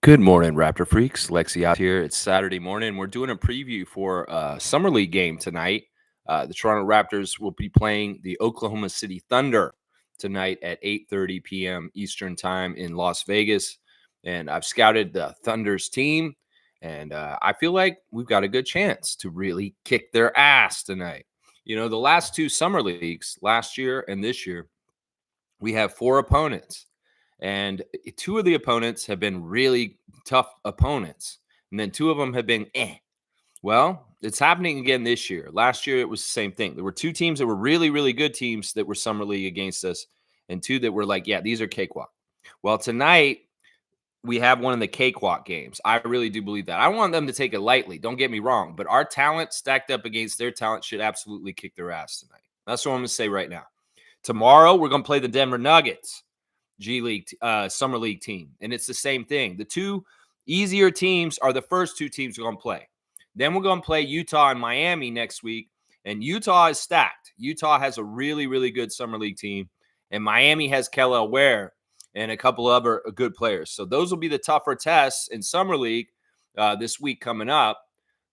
Good morning, Raptor Freaks. Lexi out here. It's Saturday morning. We're doing a preview for a Summer League game tonight. The Toronto Raptors will be playing the Oklahoma City Thunder tonight at 8:30 p.m. Eastern Time in Las Vegas. And I've scouted the Thunder's team, and I feel like we've got a good chance to really kick their ass tonight. You know, the last two Summer Leagues, last year and this year, we have four opponents. And two of the opponents have been really tough opponents. And then two of them have been eh. Well, it's happening again this year. Last year, it was the same thing. There were two teams that were really, really good teams that were Summer League against us, and two that were like, yeah, these are cakewalk. Well, tonight, we have one of the cakewalk games. I really do believe that. I want them to take it lightly. Don't get me wrong. But our talent stacked up against their talent should absolutely kick their ass tonight. That's what I'm going to say right now. Tomorrow, we're going to play the Denver Nuggets. G League, Summer League team. And it's the same thing. The two easier teams are the first two teams we're going to play. Then we're going to play Utah and Miami next week. And Utah is stacked. Utah has a really, really good Summer League team. And Miami has Kelly Ware and a couple other good players. So those will be the tougher tests in Summer League this week coming up.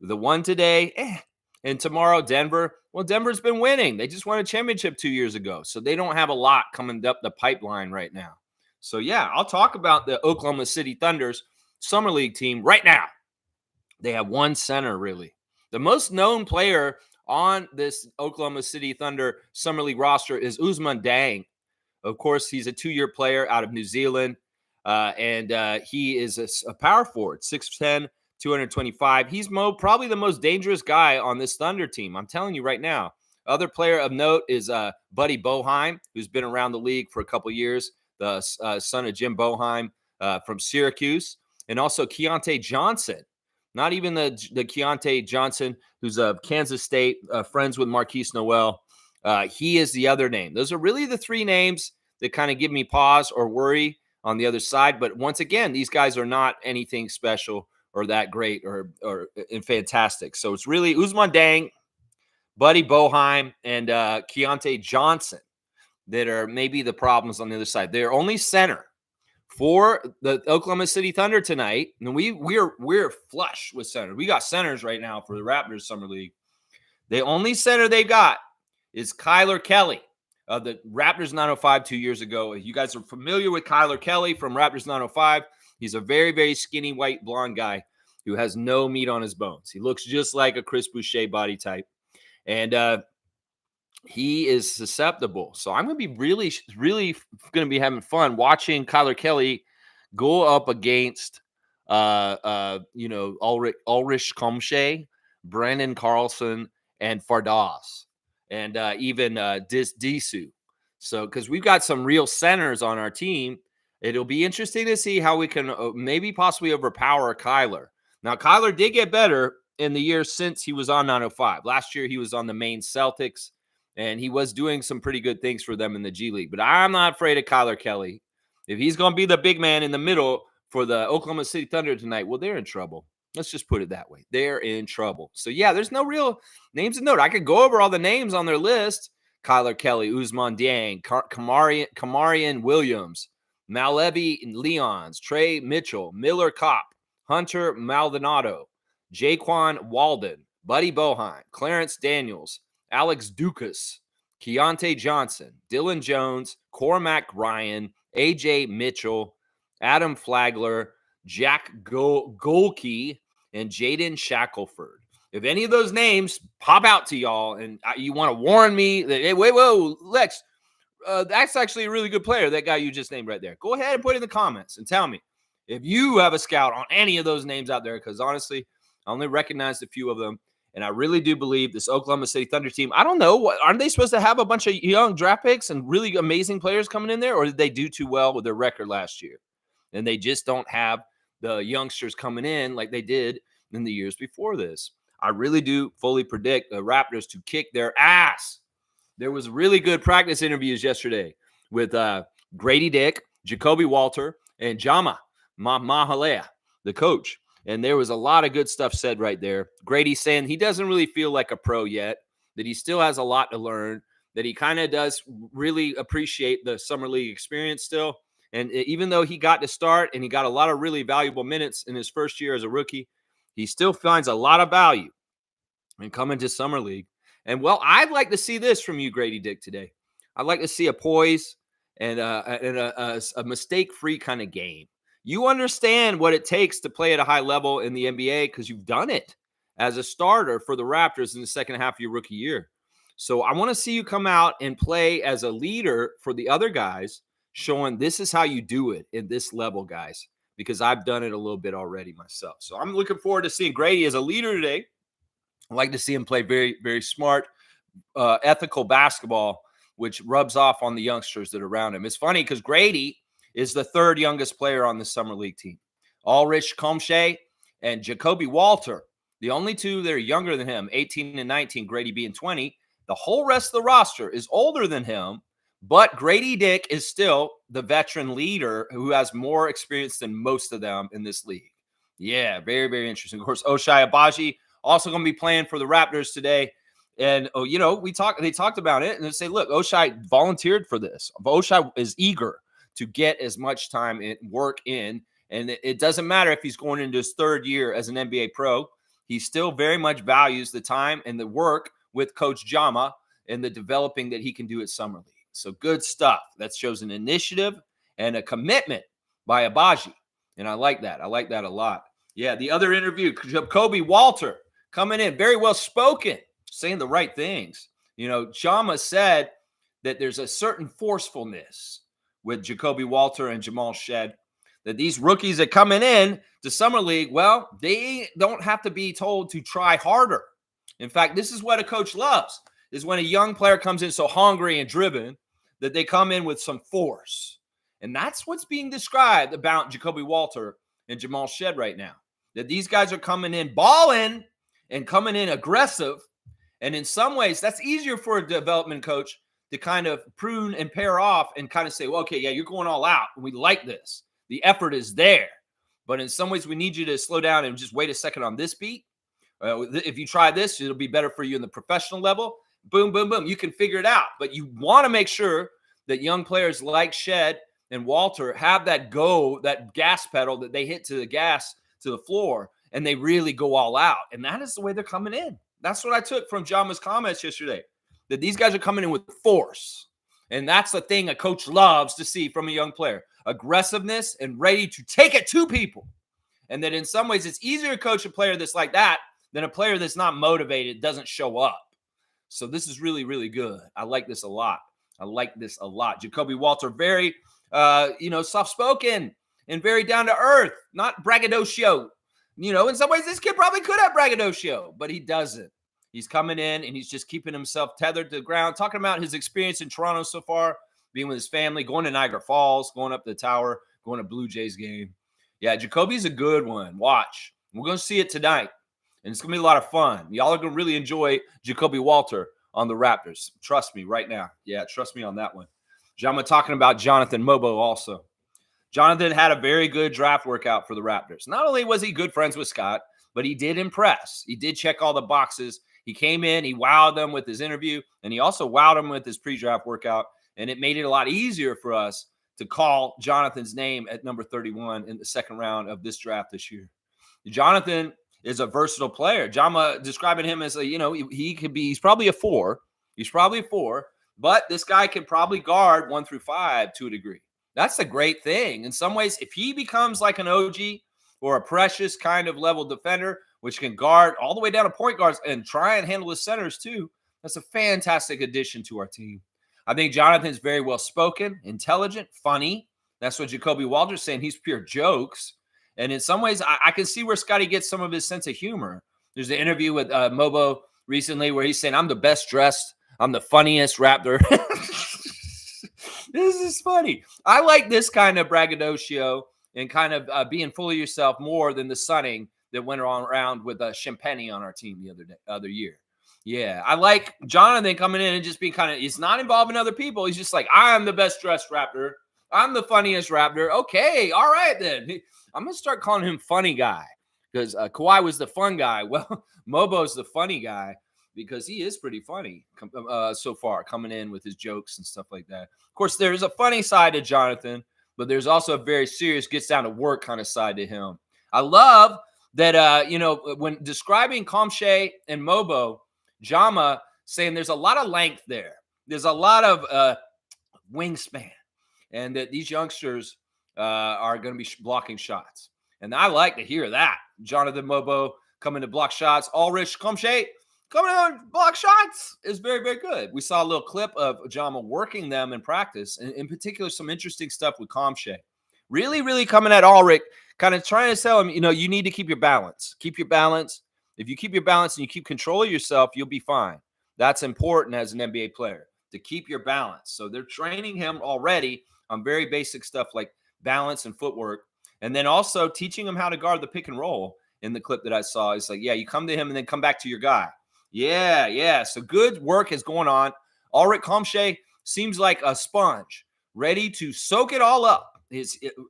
The one today, and tomorrow, Denver. Well, Denver's been winning. They just won a championship 2 years ago. So they don't have a lot coming up the pipeline right now. So, yeah, I'll talk about the Oklahoma City Thunder's Summer League team right now. They have one center, really. The most known player on this Oklahoma City Thunder Summer League roster is Usman Dang. Of course, he's a 2-year player out of New Zealand, and he is a power forward, 6'10", 225. He's probably the most dangerous guy on this Thunder team. I'm telling you right now. Other player of note is Buddy Boeheim, who's been around the league for a couple years, the son of Jim Boeheim from Syracuse, and also Keontae Johnson. Not even the Keontae Johnson, who's of Kansas State, friends with Marquise Noel. He is the other name. Those are really the three names that kind of give me pause or worry on the other side. But once again, these guys are not anything special or that great or fantastic. So it's really Usman Dang, Buddy Boeheim, and Keontae Johnson that are maybe the problems on the other side. They're only center for the Oklahoma City Thunder tonight. And we're flush with center. We got centers right now for the Raptors Summer League. The only center they got is Kyler Kelly of the Raptors 905 2 years ago. You guys are familiar with Kyler Kelly from Raptors 905. He's a very, very skinny, white, blonde guy who has no meat on his bones. He looks just like a Chris Boucher body type. And he is susceptible. So I'm going to be really, really going to be having fun watching Kyler Kelly go up against, Ulrich Komsche, Brandon Carlson, and Fardas, and even Disu. So because we've got some real centers on our team, it'll be interesting to see how we can maybe possibly overpower Kyler. Now, Kyler did get better in the years since he was on 905. Last year, he was on the Maine Celtics, and he was doing some pretty good things for them in the G League. But I'm not afraid of Kyler Kelly. If he's going to be the big man in the middle for the Oklahoma City Thunder tonight, well, they're in trouble. Let's just put it that way. They're in trouble. So, yeah, there's no real names to note. I could go over all the names on their list. Kyler Kelly, Usman Dieng, Kamarian Williams, Malevi Leons, Trey Mitchell, Miller Kopp, Hunter Maldonado, Jaquan Walden, Buddy Boeheim, Clarence Daniels, Alex Dukas, Keontae Johnson, Dylan Jones, Cormac Ryan, AJ Mitchell, Adam Flagler, Jack Golke, and Jaden Shackelford. If any of those names pop out to y'all and you want to warn me that, hey, whoa, Lex, that's actually a really good player, that guy you just named right there, go ahead and put it in the comments and tell me if you have a scout on any of those names out there, because honestly, I only recognized a few of them. And I really do believe this Oklahoma City Thunder team, I don't know, aren't they supposed to have a bunch of young draft picks and really amazing players coming in there? Or did they do too well with their record last year? And they just don't have the youngsters coming in like they did in the years before this. I really do fully predict the Raptors to kick their ass. There was really good practice interviews yesterday with Grady Dick, Jacoby Walter, and Jama Mahalea, the coach. And there was a lot of good stuff said right there. Grady saying he doesn't really feel like a pro yet, that he still has a lot to learn, that he kind of does really appreciate the Summer League experience still, And even though he got to start and he got a lot of really valuable minutes in his first year as a rookie, he still finds a lot of value in coming to Summer League. And well, I'd like to see this from you, Grady Dick, today. I'd like to see a poise and a mistake-free kind of game. You understand what it takes to play at a high level in the NBA because you've done it as a starter for the Raptors in the second half of your rookie year. So I want to see you come out and play as a leader for the other guys, showing this is how you do it in this level, guys, because I've done it a little bit already myself. So I'm looking forward to seeing Grady as a leader today. I like to see him play very, very smart, ethical basketball, which rubs off on the youngsters that are around him. It's funny because Grady is the third youngest player on the Summer League team. Ulrich Komsche and Jacoby Walter, the only two that are younger than him, 18 and 19, Grady being 20. The whole rest of the roster is older than him, but Grady Dick is still the veteran leader who has more experience than most of them in this league. Yeah, very, very interesting. Of course, Ochai Agbaji also going to be playing for the Raptors today. And, they talked about it and they say, look, Ochai volunteered for this. Ochai is eager to get as much time and work in. And it doesn't matter if he's going into his third year as an NBA pro. He still very much values the time and the work with Coach Jama and the developing that he can do at Summer League. So good stuff. That shows an initiative and a commitment by Agbaji. And I like that. I like that a lot. Yeah, the other interview, Jacoby Walter coming in, very well spoken, saying the right things. Jama said that there's a certain forcefulness with Jacoby Walter and Jamal Shed, that these rookies that coming in to Summer League, well, they don't have to be told to try harder. In fact, this is what a coach loves, is when a young player comes in so hungry and driven that they come in with some force. And that's what's being described about Jacoby Walter and Jamal Shed right now, that these guys are coming in balling and coming in aggressive. And in some ways, that's easier for a development coach to kind of prune and pair off and kind of say, well, okay, yeah, you're going all out. We like this. The effort is there. But in some ways, we need you to slow down and just wait a second on this beat. If you try this, it'll be better for you in the professional level. Boom, boom, boom. You can figure it out. But you want to make sure that young players like Shed and Walter have that gas pedal that they hit to the gas, to the floor, and they really go all out. And that is the way they're coming in. That's what I took from Jama's comments yesterday, that these guys are coming in with force. And that's the thing a coach loves to see from a young player, aggressiveness and ready to take it to people. And that in some ways, it's easier to coach a player that's like that than a player that's not motivated, doesn't show up. So this is really, really good. I like this a lot. Jacoby Walter, very, soft-spoken and very down to earth, not braggadocio. In some ways, this kid probably could have braggadocio, but he doesn't. He's coming in and he's just keeping himself tethered to the ground, talking about his experience in Toronto so far, being with his family, going to Niagara Falls, going up to the tower, going to Blue Jays game. Yeah, Jacoby's a good one. Watch. We're going to see it tonight, and it's going to be a lot of fun. Y'all are going to really enjoy Jacoby Walter on the Raptors. Trust me right now. Yeah, trust me on that one. Jama talking about Jonathan Mobo also. Jonathan had a very good draft workout for the Raptors. Not only was he good friends with Scott, but he did impress. He did check all the boxes. He came in, he wowed them with his interview, and he also wowed them with his pre-draft workout, and it made it a lot easier for us to call Jonathan's name at number 31 in the second round of this draft this year. Jonathan is a versatile player. Jama describing him as he's probably a 4. He's probably a 4, but this guy can probably guard 1 through 5 to a degree. That's a great thing. In some ways, if he becomes like an OG or a Precious kind of level defender, which can guard all the way down to point guards and try and handle the centers too, that's a fantastic addition to our team. I think Jonathan's very well spoken, intelligent, funny. That's what Jacoby Walter's saying. He's pure jokes. And in some ways, I can see where Scotty gets some of his sense of humor. There's an interview with Mobo recently where he's saying, I'm the best dressed. I'm the funniest Raptor. This is funny. I like this kind of braggadocio and kind of being full of yourself more than the sunning that went around with Champagne on our team the other year. Yeah, I like Jonathan coming in and just being kind of, he's not involving other people. He's just like, I'm the best dressed Raptor. I'm the funniest Raptor. Okay, all right then. I'm going to start calling him funny guy because Kawhi was the fun guy. Well, Mobo's the funny guy because he is pretty funny so far, coming in with his jokes and stuff like that. Of course, there's a funny side to Jonathan but there's also a very serious, gets down to work kind of side to him. I love that, when describing Comshay and Mobo, Jama saying there's a lot of length there. There's a lot of wingspan, and that these youngsters are going to be blocking shots. And I like to hear that. Jonathan Mobo coming to block shots. Ulrich Comshay coming on block shots is very, very good. We saw a little clip of Jama working them in practice, and in particular, some interesting stuff with Comshay. Really, really coming at Ulrich, kind of trying to tell him, you need to keep your balance. Keep your balance. If you keep your balance and you keep control of yourself, you'll be fine. That's important as an NBA player, to keep your balance. So they're training him already on very basic stuff like balance and footwork. And then also teaching him how to guard the pick and roll in the clip that I saw. It's like, yeah, you come to him and then come back to your guy. Yeah. So good work is going on. Ulrich Comshay seems like a sponge, ready to soak it all up.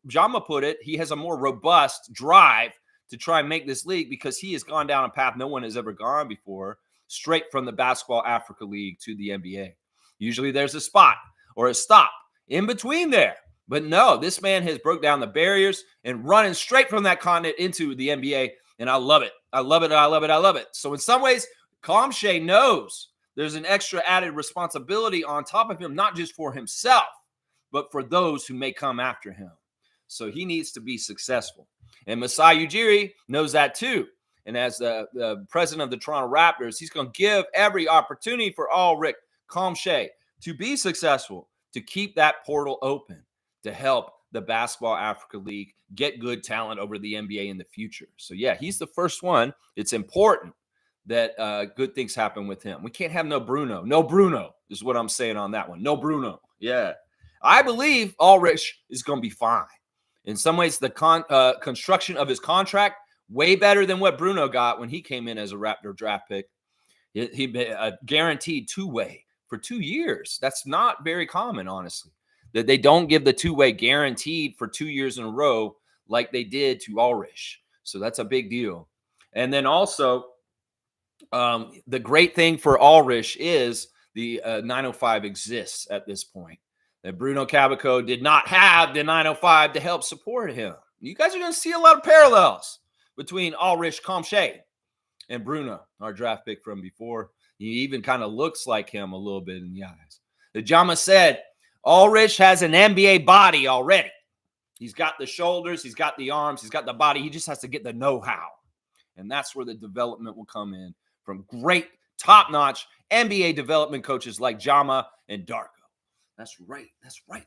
Jama put it, he has a more robust drive to try and make this league because he has gone down a path no one has ever gone before, straight from the Basketball Africa League to the NBA. Usually there's a spot or a stop in between there. But no, this man has broke down the barriers and running straight from that continent into the NBA, and I love it. I love it. So in some ways, Comshay knows there's an extra added responsibility on top of him, not just for himself, but for those who may come after him. So he needs to be successful. And Masai Ujiri knows that too. And as the president of the Toronto Raptors, he's going to give every opportunity for Ulrich Comshay to be successful, to keep that portal open, to help the Basketball Africa League get good talent over the NBA in the future. So, yeah, he's the first one. It's important that good things happen with him. We can't have no Bruno. No Bruno is what I'm saying on that one. No Bruno. Yeah. I believe Ulrich is going to be fine. In some ways, the construction of his contract, way better than what Bruno got when he came in as a Raptor draft pick. He a guaranteed two-way for 2 years. That's not very common, honestly, that they don't give the two-way guaranteed for 2 years in a row like they did to Ulrich. So that's a big deal. And then also, the great thing for Ulrich is the 905 exists at this point. That Bruno Caboclo did not have the 905 to help support him. You guys are going to see a lot of parallels between Ulrich Comshay and Bruno, our draft pick from before. He even kind of looks like him a little bit in the eyes. The Jama said, Ulrich has an NBA body already. He's got the shoulders, he's got the arms, he's got the body. He just has to get the know-how. And that's where the development will come in from great, top-notch NBA development coaches like Jama and Darko. That's right.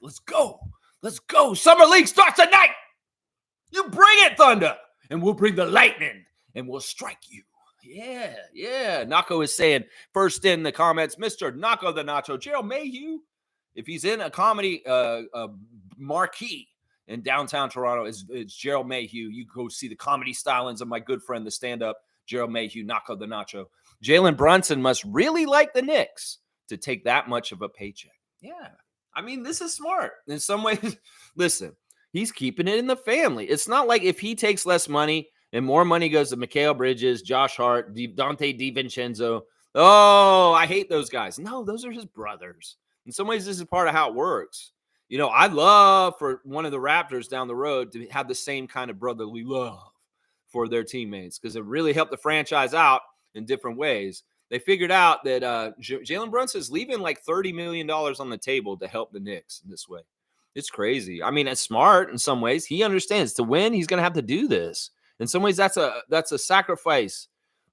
Let's go. Summer League starts tonight. You bring it, Thunder, and we'll bring the lightning, and we'll strike you. Yeah. Nako is saying first in the comments, Mr. Nako the Nacho, Gerald Mayhew. If he's in a comedy marquee in downtown Toronto, it's Gerald Mayhew. You go see the comedy stylings of my good friend, the stand-up Gerald Mayhew, Nako the Nacho. Jalen Brunson must really like the Knicks to take that much of a paycheck. Yeah. I mean, this is smart. In some ways, listen, he's keeping it in the family. It's not like if he takes less money and more money goes to Mikal Bridges, Josh Hart, Dante DiVincenzo. Oh, I hate those guys. No, those are his brothers. In some ways, this is part of how it works. I'd love for one of the Raptors down the road to have the same kind of brotherly love for their teammates because it really helped the franchise out in different ways. They figured out that Jalen Brunson is leaving like $30 million on the table to help the Knicks in this way. It's crazy. I mean, it's smart in some ways. He understands to win, he's going to have to do this. In some ways, that's a sacrifice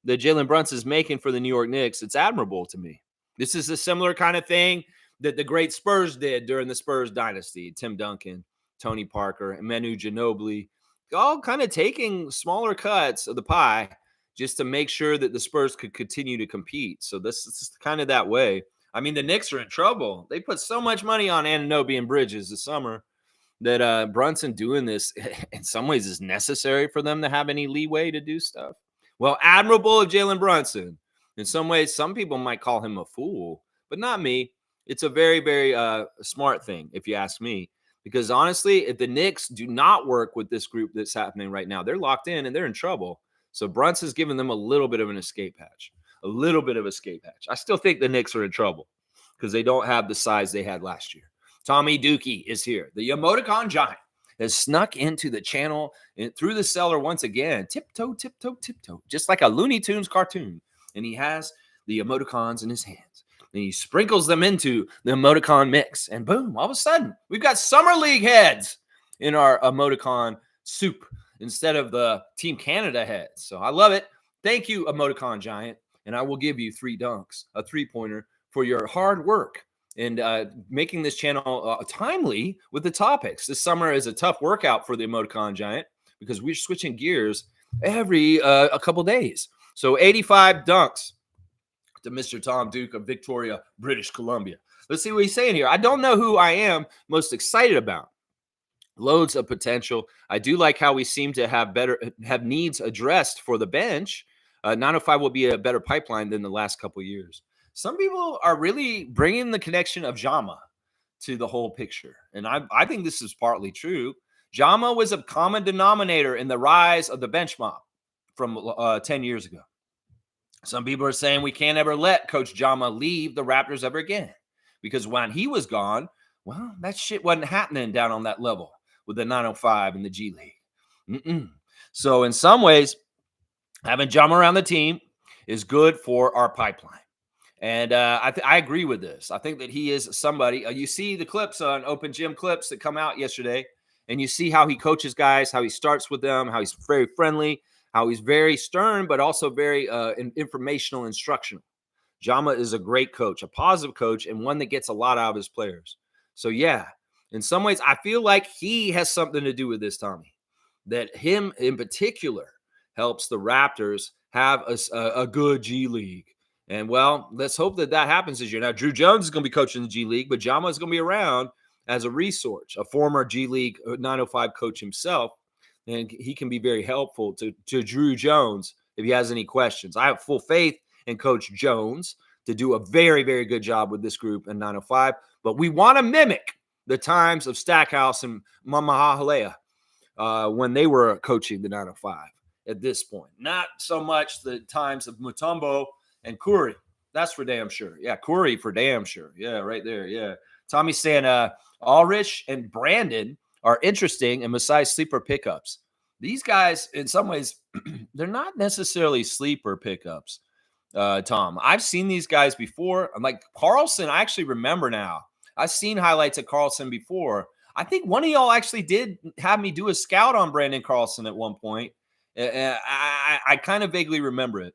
that Jalen Brunson is making for the New York Knicks. It's admirable to me. This is a similar kind of thing that the great Spurs did during the Spurs dynasty. Tim Duncan, Tony Parker, and Manu Ginobili, all kind of taking smaller cuts of the pie just to make sure that the Spurs could continue to compete. So this is kind of that way. I mean, the Knicks are in trouble. They put so much money on Anunoby and Bridges this summer that Brunson doing this in some ways is necessary for them to have any leeway to do stuff. Well, admirable of Jalen Brunson. In some ways, some people might call him a fool, but not me. It's a very, very smart thing, if you ask me. Because honestly, if the Knicks do not work with this group that's happening right now, they're locked in and they're in trouble. So Brunson's giving them a little bit of an escape hatch. I still think the Knicks are in trouble because they don't have the size they had last year. Tommy Dookie is here. The emoticon giant has snuck into the channel and through the cellar once again. Tiptoe, tiptoe, tiptoe, just like a Looney Tunes cartoon. And he has the emoticons in his hands. And he sprinkles them into the emoticon mix. And boom, all of a sudden, we've got Summer League heads in our emoticon soup instead of the Team Canada heads. So I love it. Thank you, emoticon giant. And I will give you 3 dunks, a 3-pointer for your hard work and making this channel timely with the topics. This summer is a tough workout for the emoticon giant because we're switching gears every a couple days. So 85 dunks to Mr. Tom Duke of Victoria, British Columbia. Let's see what he's saying here. I don't know who I am most excited about. Loads of potential. I do like how we seem to have needs addressed for the bench. 905 will be a better pipeline than the last couple years. Some people are really bringing the connection of Jama to the whole picture. And I think this is partly true. Jama was a common denominator in the rise of the bench mob from 10 years ago. Some people are saying we can't ever let Coach Jama leave the Raptors ever again because when he was gone, well, that shit wasn't happening down on that level with the 905 and the G League. So in some ways, having Jama around the team is good for our pipeline. And I agree with this. I think that he is somebody. You see the clips on Open Gym clips that come out yesterday, and you see how he coaches guys, how he starts with them, how he's very friendly, how he's very stern, but also very informational, instructional. Jama is a great coach, a positive coach, and one that gets a lot out of his players. So, yeah, in some ways, I feel like he has something to do with this, Tommy, that him in particular helps the Raptors have a good G League. And, well, let's hope that happens this year. Now, Drew Jones is going to be coaching the G League, but Jama is going to be around as a resource, a former G League 905 coach himself. And he can be very helpful to Drew Jones if he has any questions. I have full faith in Coach Jones to do a very, very good job with this group in 905. But we want to mimic the times of Stackhouse and Mamahalea when they were coaching the 905 at this point. Not so much the times of Mutombo and Curry. That's for damn sure. Yeah, Curry for damn sure. Yeah, right there. Yeah. Tommy's saying Ulrich and Brandon are interesting and Masai sleeper pickups. These guys, in some ways, they're not necessarily sleeper pickups, Tom. I've seen these guys before. I'm like Carlson, I actually remember now. I've seen highlights of Carlson before. I think one of y'all actually did have me do a scout on Brandon Carlson at one point. I kind of vaguely remember it.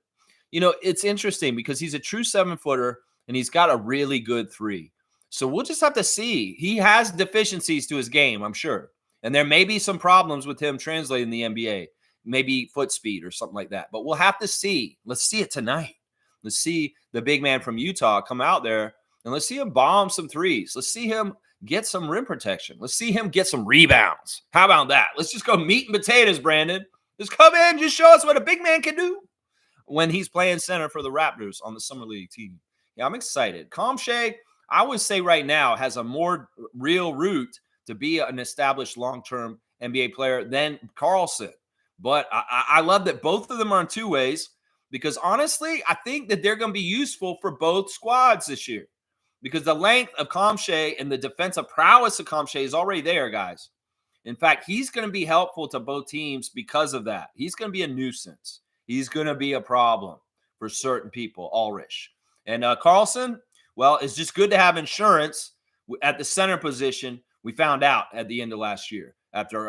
You know, it's interesting because he's a true 7-footer and he's got a really good 3. So we'll just have to see. He has deficiencies to his game, I'm sure. And there may be some problems with him translating the NBA, maybe foot speed or something like that. But we'll have to see. Let's see it tonight. Let's see the big man from Utah come out there and let's see him bomb some threes. Let's see him get some rim protection. Let's see him get some rebounds. How about that? Let's just go meat and potatoes, Brandon. Just come in, just show us what a big man can do when he's playing center for the Raptors on the Summer League team. Yeah, I'm excited. Comshay, I would say right now, has a more real route to be an established long-term NBA player than Carlson. But I love that both of them are on 2 ways because, honestly, I think that they're going to be useful for both squads this year because the length of Comshay and the defensive prowess of Comshay is already there, guys. In fact, he's going to be helpful to both teams because of that. He's going to be a nuisance. He's going to be a problem for certain people, Ulrich. And Carlson, well, it's just good to have insurance at the center position. We found out at the end of last year after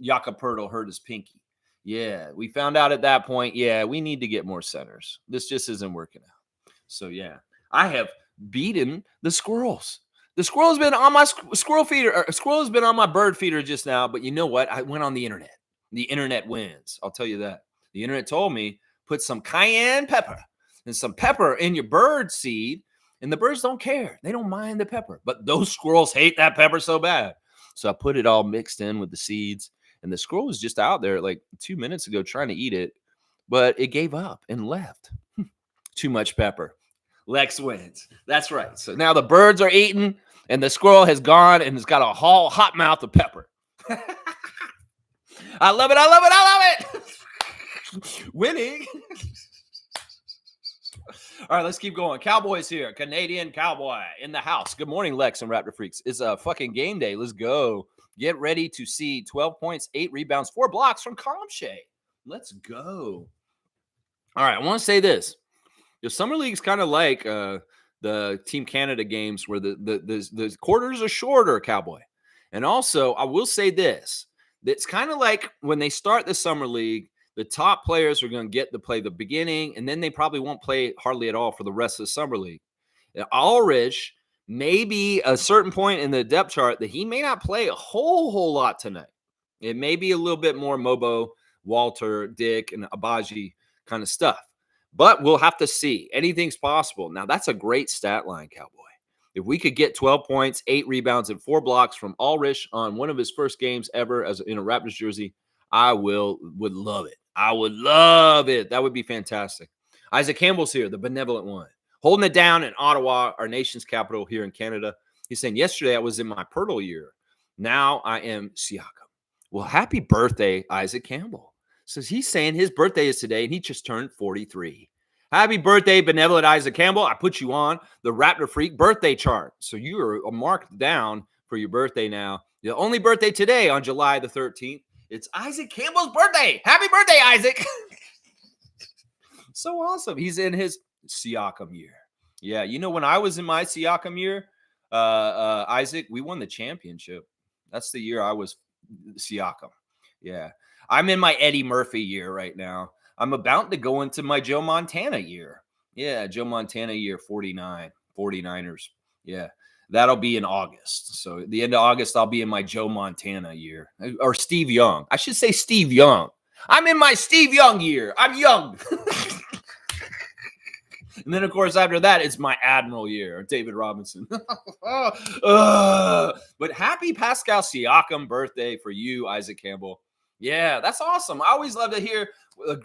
Jakob Poeltl hurt his pinky. Yeah, we found out at that point, yeah, we need to get more centers. This just isn't working out. So, yeah, I have beaten the squirrels. The squirrel's been on my squirrel feeder. Squirrel has been on my bird feeder just now. But you know what? I went on the internet. The internet wins. I'll tell you that. The internet told me put some cayenne pepper and some pepper in your bird seed. And the birds don't care. They don't mind the pepper. But those squirrels hate that pepper so bad. So I put it all mixed in with the seeds. And the squirrel was just out there like 2 minutes ago trying to eat it. But it gave up and left. Too much pepper. Lex wins. That's right. So now the birds are eating and the squirrel has gone and has got a whole hot mouth of pepper. I love it. I love it. I love it. Winning. All right, let's keep going. Cowboys here. Canadian Cowboy in the house. Good morning, Lex and Raptor Freaks. It's a fucking game day. Let's go. Get ready to see 12 points, 8 rebounds, 4 blocks from Comshay. Let's go. All right, I want to say this. The Summer League's kind of like the Team Canada games where the quarters are shorter, Cowboy. And also, I will say this. It's kind of like when they start the Summer League, the top players are going to get to play the beginning, and then they probably won't play hardly at all for the rest of the Summer League. Ulrich may be a certain point in the depth chart that he may not play a whole lot tonight. It may be a little bit more Mobo, Walter, Dick, and Abaji kind of stuff. But we'll have to see. Anything's possible. Now, that's a great stat line, Cowboy. If we could get 12 points, 8 rebounds, and 4 blocks from Ulrich on one of his first games ever as in a Raptors jersey, I would love it. I would love it. That would be fantastic. Isaac Campbell's here, the benevolent one, holding it down in Ottawa, our nation's capital here in Canada. He's saying, yesterday I was in my Pirtle year. Now I am Siakam. Well, happy birthday, Isaac Campbell. So he's saying his birthday is today, and he just turned 43. Happy birthday, benevolent Isaac Campbell. I put you on the Raptor Freak birthday chart. So you are marked down for your birthday now. The only birthday today on July the 13th. It's Isaac Campbell's birthday. Happy birthday, Isaac. So awesome. He's in his Siakam year. Yeah, you know, when I was in my Siakam year, Isaac, we won the championship. That's the year I was Siakam. Yeah. I'm in my Eddie Murphy year right now. I'm about to go into my Joe Montana year. Yeah, Joe Montana year 49, 49ers. Yeah, that'll be in August. So at the end of August, I'll be in my Joe Montana year. Or Steve Young. I should say Steve Young. I'm in my Steve Young year. I'm young. And then, of course, after that, it's my Admiral year, David Robinson. But happy Pascal Siakam birthday for you, Isaac Campbell. Yeah, that's awesome. I always love to hear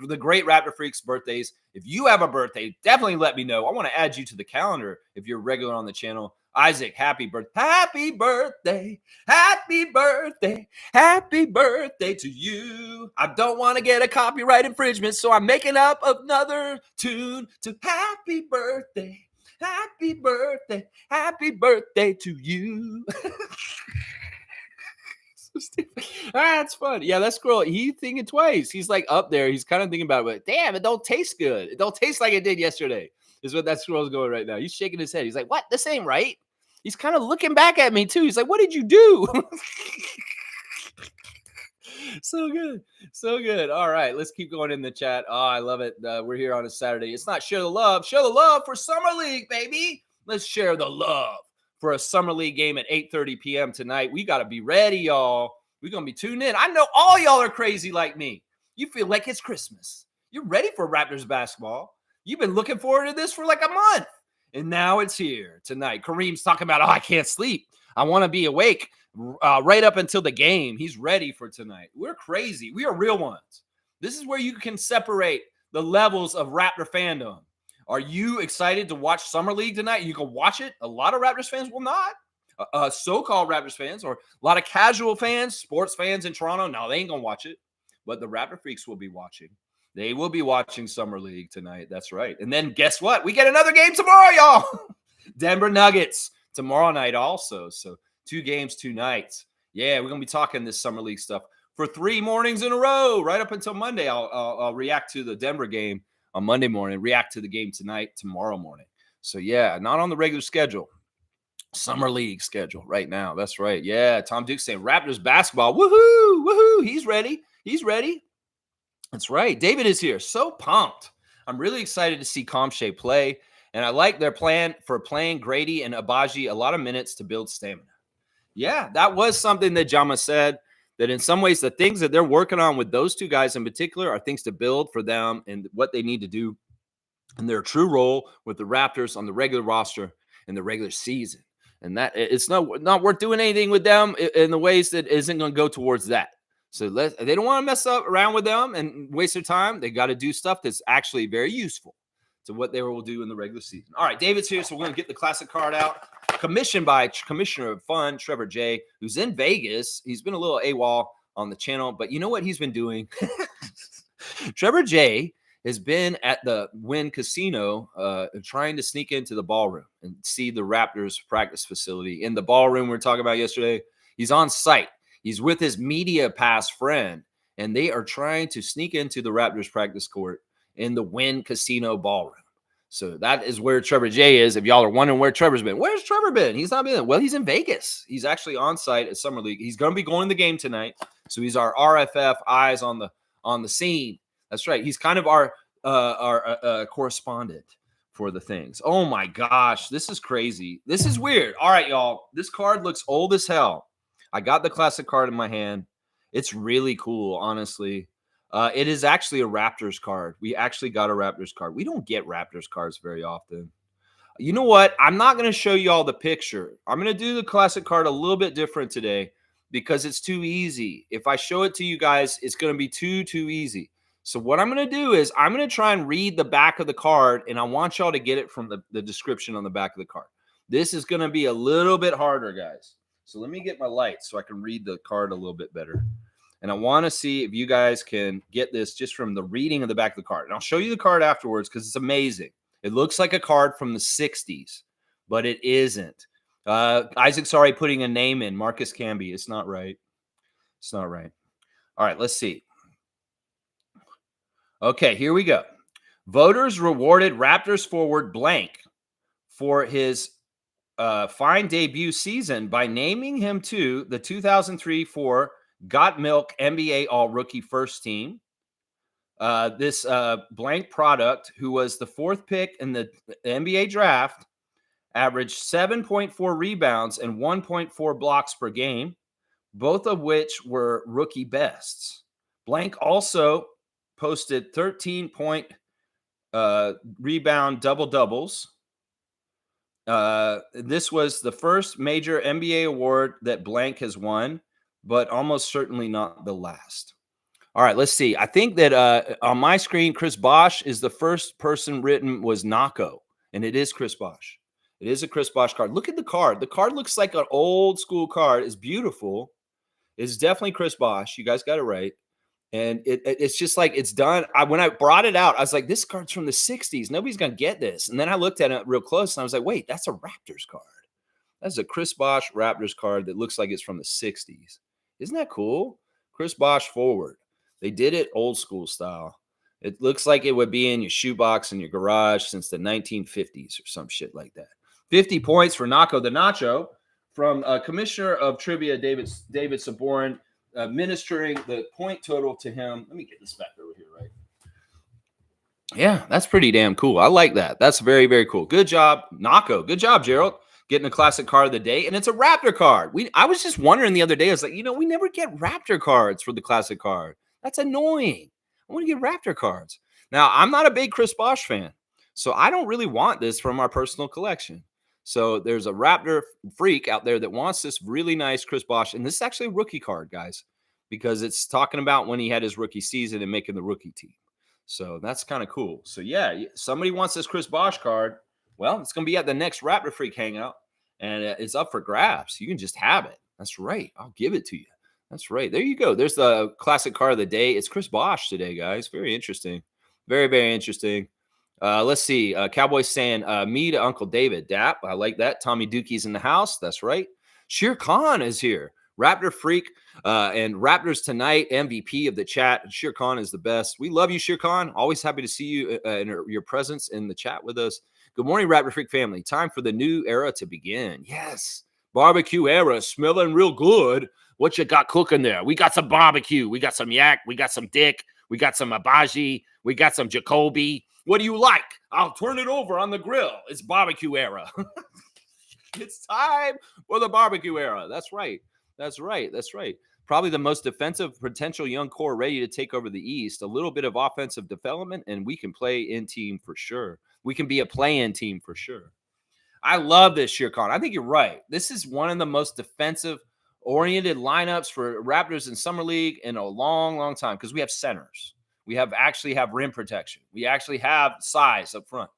the great Raptor Freaks birthdays. If you have a birthday, definitely let me know. I want to add you to the calendar if you're regular on the channel. Isaac, happy birthday. Happy birthday. Happy birthday. Happy birthday to you. I don't want to get a copyright infringement, so I'm making up another tune to happy birthday. Happy birthday. Happy birthday to you. That's fun. Yeah, that squirrel, he's thinking twice. He's like up there. He's kind of thinking about it. But damn, it don't taste good. It don't taste like it did yesterday. Is what that squirrel's going right now. He's shaking his head. He's like, what? This ain't right. He's kind of looking back at me too. He's like, what did you do? So good. So good. All right, let's keep going in the chat. Oh, I love it. We're here on a Saturday. It's not share the love. Share the love for Summer League, baby. Let's share the love for a Summer League game at 8:30 p.m. tonight. We got to be ready, y'all. We're going to be tuned in. I know all y'all are crazy like me. You feel like it's Christmas. You're ready for Raptors basketball. You've been looking forward to this for like a month. And now it's here tonight. Kareem's talking about, I can't sleep. I want to be awake right up until the game. He's ready for tonight. We're crazy. We are real ones. This is where you can separate the levels of Raptor fandom. Are you excited to watch Summer League tonight? You can watch it. A lot of Raptors fans will not. So-called Raptors fans or a lot of casual fans, sports fans in Toronto, no, they ain't going to watch it. But the Raptor Freaks will be watching. They will be watching Summer League tonight. That's right. And then guess what? We get another game tomorrow, y'all. Denver Nuggets tomorrow night also. So 2 games, 2 nights. Yeah, we're going to be talking this Summer League stuff for 3 mornings in a row. Right up until Monday, I'll react to the Denver game on Monday morning, react to the game tonight, tomorrow morning. So, yeah, not on the regular schedule. Summer League schedule right now. That's right. Yeah, Tom Duke saying Raptors basketball. Woohoo, woohoo. He's ready. He's ready. That's right. David is here. So pumped. I'm really excited to see Comshay play. And I like their plan for playing Grady and Abaji a lot of minutes to build stamina. Yeah, that was something that Jama said, that in some ways the things that they're working on with those 2 guys in particular are things to build for them and what they need to do in their true role with the Raptors on the regular roster in the regular season. And that it's not worth doing anything with them in the ways that isn't going to go towards that. So they don't want to mess up around with them and waste their time. They got to do stuff that's actually very useful to what they will do in the regular season. All right, David's here, so we're going to get the classic card out. Commissioned by Commissioner of Fun, Trevor J., who's in Vegas. He's been a little AWOL on the channel, but you know what he's been doing? Trevor J. has been at the Wynn Casino trying to sneak into the ballroom and see the Raptors practice facility. In the ballroom we were talking about yesterday, he's on site. He's with his media pass friend, and they are trying to sneak into the Raptors practice court in the Wynn Casino ballroom. So that is where Trevor J is. If y'all are wondering where Trevor's been, where's Trevor been? He's not been. Well, he's in Vegas. He's actually on site at Summer League. He's going to be going to the game tonight. So he's our RFF eyes on the scene. That's right. He's kind of our correspondent for the things. Oh my gosh, this is crazy. This is weird. All right, y'all. This card looks old as hell. I got the classic card in my hand. It's really cool, honestly. It is actually a Raptors card. We actually got a Raptors card. We don't get Raptors cards very often. You know what? I'm not going to show you all the picture. I'm going to do the classic card a little bit different today because it's too easy. If I show it to you guys, it's going to be too easy. So what I'm going to do is I'm going to try and read the back of the card, and I want y'all to get it from the description on the back of the card. This is going to be a little bit harder, guys. So let me get my light so I can read the card a little bit better. And I want to see if you guys can get this just from the reading of the back of the card. And I'll show you the card afterwards because it's amazing. It looks like a card from the 60s, but it isn't. Isaac's already putting a name in. Marcus Camby. It's not right. It's not right. All right, let's see. Okay, here we go. Voters rewarded Raptors forward blank for his fine debut season by naming him to the 2003-04 Got Milk NBA All-Rookie First Team. This blank product, who was the fourth pick in the NBA draft, averaged 7.4 rebounds and 1.4 blocks per game, both of which were rookie bests. Blank also posted 13-point rebound double-doubles. This was the first major NBA award that Blank has won, but almost certainly not the last. All right, let's see. I think that on my screen, Chris Bosh is the first person written was Nako, and it is Chris Bosh. It is a Chris Bosh card. Look at the card. The card looks like an old school card. It's beautiful. It's definitely Chris Bosh. You guys got it right. And it's just like it's done. When I brought it out, I was like, this card's from the 60s. Nobody's going to get this. And then I looked at it real close, and I was like, wait, that's a Raptors card. That's a Chris Bosh Raptors card that looks like it's from the 60s. Isn't that cool? Chris Bosh forward. They did it old school style. It looks like it would be in your shoebox in your garage since the 1950s or some shit like that. 50 points for Nako the Nacho from Commissioner of Trivia David Saborin, administering the point total to him. Let me get this back over here, right? Yeah, that's pretty damn cool. I like that. That's very, very cool. Good job, Nako. Good job, Gerald. Getting a classic card of the day, and it's a Raptor card. I was just wondering the other day, I was like, we never get Raptor cards for the classic card. That's annoying. I want to get Raptor cards. Now, I'm not a big Chris Bosh fan, so I don't really want this from our personal collection. So there's a Raptor freak out there that wants this really nice Chris Bosh, and this is actually a rookie card, guys, because it's talking about when he had his rookie season and making the rookie team. So that's kind of cool. So yeah, somebody wants this Chris Bosh card. Well, it's going to be at the next Raptor Freak Hangout, and it's up for grabs. You can just have it. That's right. I'll give it to you. That's right. There you go. There's the classic card of the day. It's Chris Bosh today, guys. Very interesting. Very, very interesting. Let's see. Cowboys saying, me to Uncle David. Dap. I like that. Tommy Dookie's in the house. That's right. Shere Khan is here. Raptor Freak and Raptors Tonight MVP of the chat. Shere Khan is the best. We love you, Shere Khan. Always happy to see you and your presence in the chat with us. Good morning, Raptor Freak family. Time for the new era to begin. Yes. Barbecue era. Smelling real good. What you got cooking there? We got some barbecue. We got some yak. We got some dick. We got some abaji. We got some Jacoby. What do you like? I'll turn it over on the grill. It's barbecue era. It's time for the barbecue era. That's right. That's right. That's right. Probably the most defensive potential young core ready to take over the East. A little bit of offensive development, and we can play in team for sure. We can be a play-in team for sure. I love this, Shere Khan. I think you're right. This is one of the most defensive-oriented lineups for Raptors in Summer League in a long, long time because we have centers. We actually have rim protection. We actually have size up front.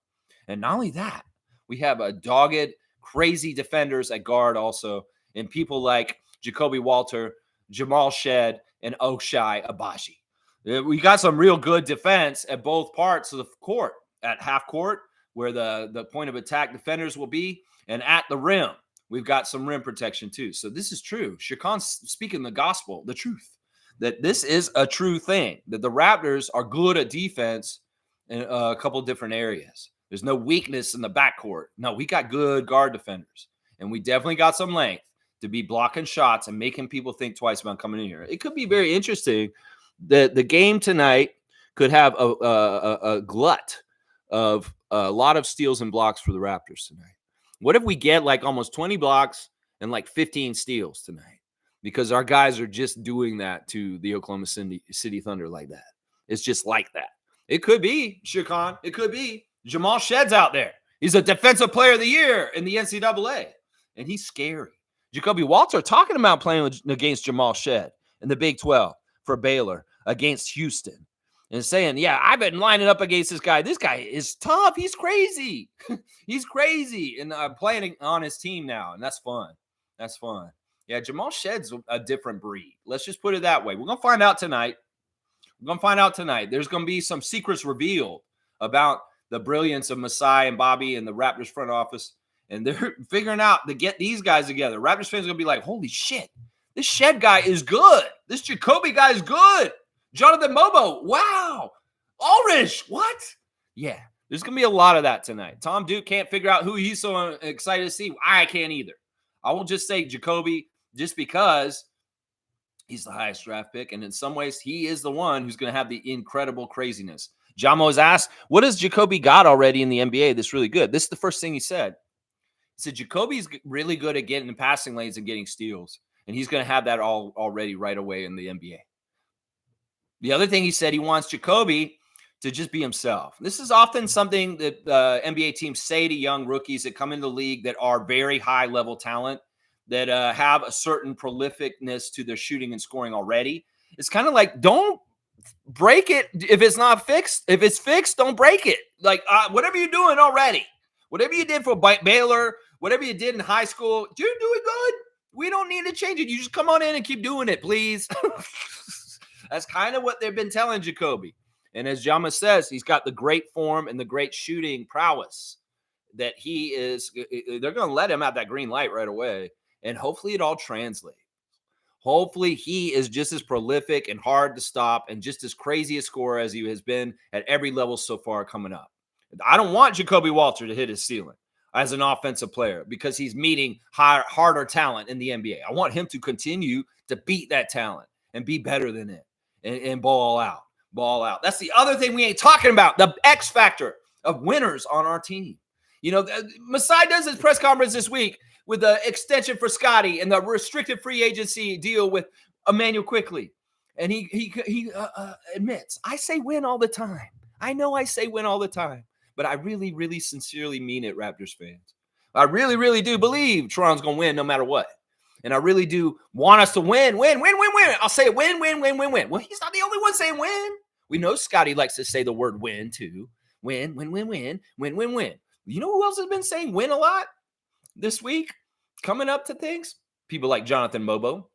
And not only that, we have a dogged, crazy defenders at guard also, and people like Jacoby Walter, Jamal Shed, and Ochai Abaji. We got some real good defense at both parts of the court, at half court, where the point of attack defenders will be, and at the rim. We've got some rim protection too. So this is true. Shaquan's speaking the gospel, the truth, that this is a true thing, that the Raptors are good at defense in a couple of different areas. There's no weakness in the backcourt. No, we got good guard defenders, and we definitely got some length to be blocking shots and making people think twice about coming in here. It could be very interesting. The game tonight could have a glut of a lot of steals and blocks for the Raptors tonight. What if we get like almost 20 blocks and like 15 steals tonight? Because our guys are just doing that to the Oklahoma City Thunder like that. It's just like that. It could be, Shaquan. It could be. Jamal Shedd's out there. He's a defensive player of the year in the NCAA, and he's scary. Jacoby Walter talking about playing against Jamal Shedd in the Big 12 for Baylor against Houston and saying, yeah, I've been lining up against this guy. This guy is tough. He's crazy. He's crazy. And I'm playing on his team now, and that's fun. That's fun. Yeah, Jamal Shedd's a different breed. Let's just put it that way. We're going to find out tonight. There's going to be some secrets revealed about the brilliance of Masai and Bobby and the Raptors front office. And they're figuring out to get these guys together. Raptors fans are going to be like, holy shit, this Shedd guy is good. This Jacoby guy is good. Jonathan Mobo, wow. Ulrich, what? Yeah, there's going to be a lot of that tonight. Tom Duke can't figure out who he's so excited to see. I can't either. I won't just say Jacoby just because he's the highest draft pick. And in some ways, he is the one who's going to have the incredible craziness. Jamo was asked, what has Jacoby got already in the NBA that's really good? This is the first thing he said. He said, Jacoby's really good at getting in passing lanes and getting steals. And he's going to have that all already right away in the NBA. The other thing he said, he wants Jacoby to just be himself. This is often something that NBA teams say to young rookies that come into the league that are very high-level talent, that have a certain prolificness to their shooting and scoring already. It's kind of like, don't break it if it's not fixed. If it's fixed, don't break it. Like, whatever you're doing already, whatever you did for Baylor, whatever you did in high school, you're doing good. We don't need to change it. You just come on in and keep doing it, please. That's kind of what they've been telling Jacoby. And as Jama says, he's got the great form and the great shooting prowess that he is. They're going to let him have that green light right away. And hopefully it all translates. Hopefully he is just as prolific and hard to stop and just as crazy a scorer as he has been at every level so far coming up. I don't want Jacoby Walter to hit his ceiling as an offensive player because he's meeting harder talent in the NBA. I want him to continue to beat that talent and be better than it and ball out. That's the other thing we ain't talking about, the X factor of winners on our team. You know, Masai does his press conference this week with the extension for Scotty and the restricted free agency deal with Emmanuel Quickly. And he admits, I say win all the time. I know I say win all the time, but I really, really sincerely mean it, Raptors fans. I really, really do believe Toronto's going to win no matter what. And I really do want us to win. I'll say win. Well, he's not the only one saying win. We know Scotty likes to say the word win too. Win. You know who else has been saying win a lot this week? Coming up to things? People like Jonathan Mobo.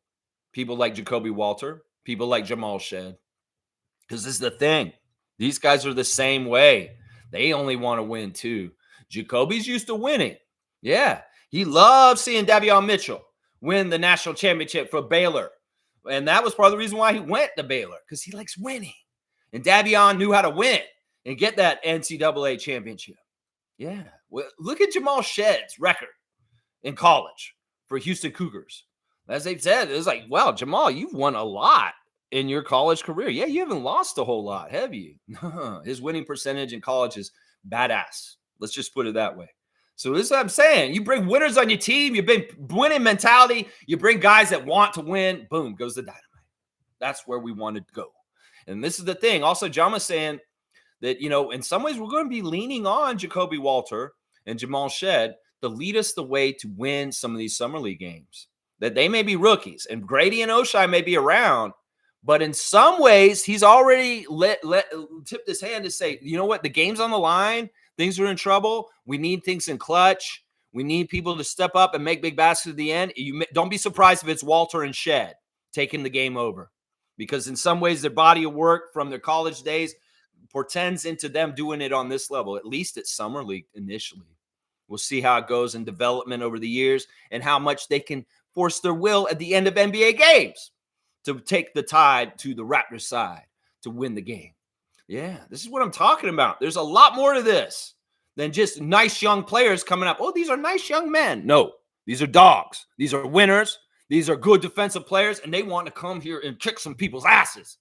People like Jacoby Walter. People like Jamal Shedd. Because this is the thing. These guys are the same way. They only want to win too. Jacoby's used to winning. Yeah. He loves seeing Davion Mitchell win the national championship for Baylor. And that was part of the reason why he went to Baylor, because he likes winning. And Davion knew how to win and get that NCAA championship. Yeah. Well, look at Jamal Shedd's record in college for Houston Cougars. As they've said, it's like, wow, Jamal, you've won a lot in your college career. Yeah, you haven't lost a whole lot, have you? His winning percentage in college is badass. Let's just put it that way. So this is what I'm saying. You bring winners on your team. You bring winning mentality. You bring guys that want to win. Boom, goes the dynamite. That's where we wanted to go. And this is the thing. Also, Jama's saying that, you know, in some ways we're going to be leaning on Jacoby Walter and Jamal Shedd to lead us the way to win some of these summer league games. That they may be rookies and Grady and Oshai may be around, but in some ways he's already tipped his hand to say, you know what, the game's on the line. Things are in trouble. We need things in clutch. We need people to step up and make big baskets at the end. You don't be surprised if it's Walter and Shedd taking the game over. because in some ways their body of work from their college days portends into them doing it on this level, at least at Summer League initially. We'll see how it goes in development over the years and how much they can force their will at the end of NBA games to take the tide to the Raptors side to win the game. Yeah, this is what I'm talking about. There's a lot more to this than just nice young players coming up. Oh, these are nice young men. No, these are dogs. These are winners. These are good defensive players, and they want to come here and kick some people's asses.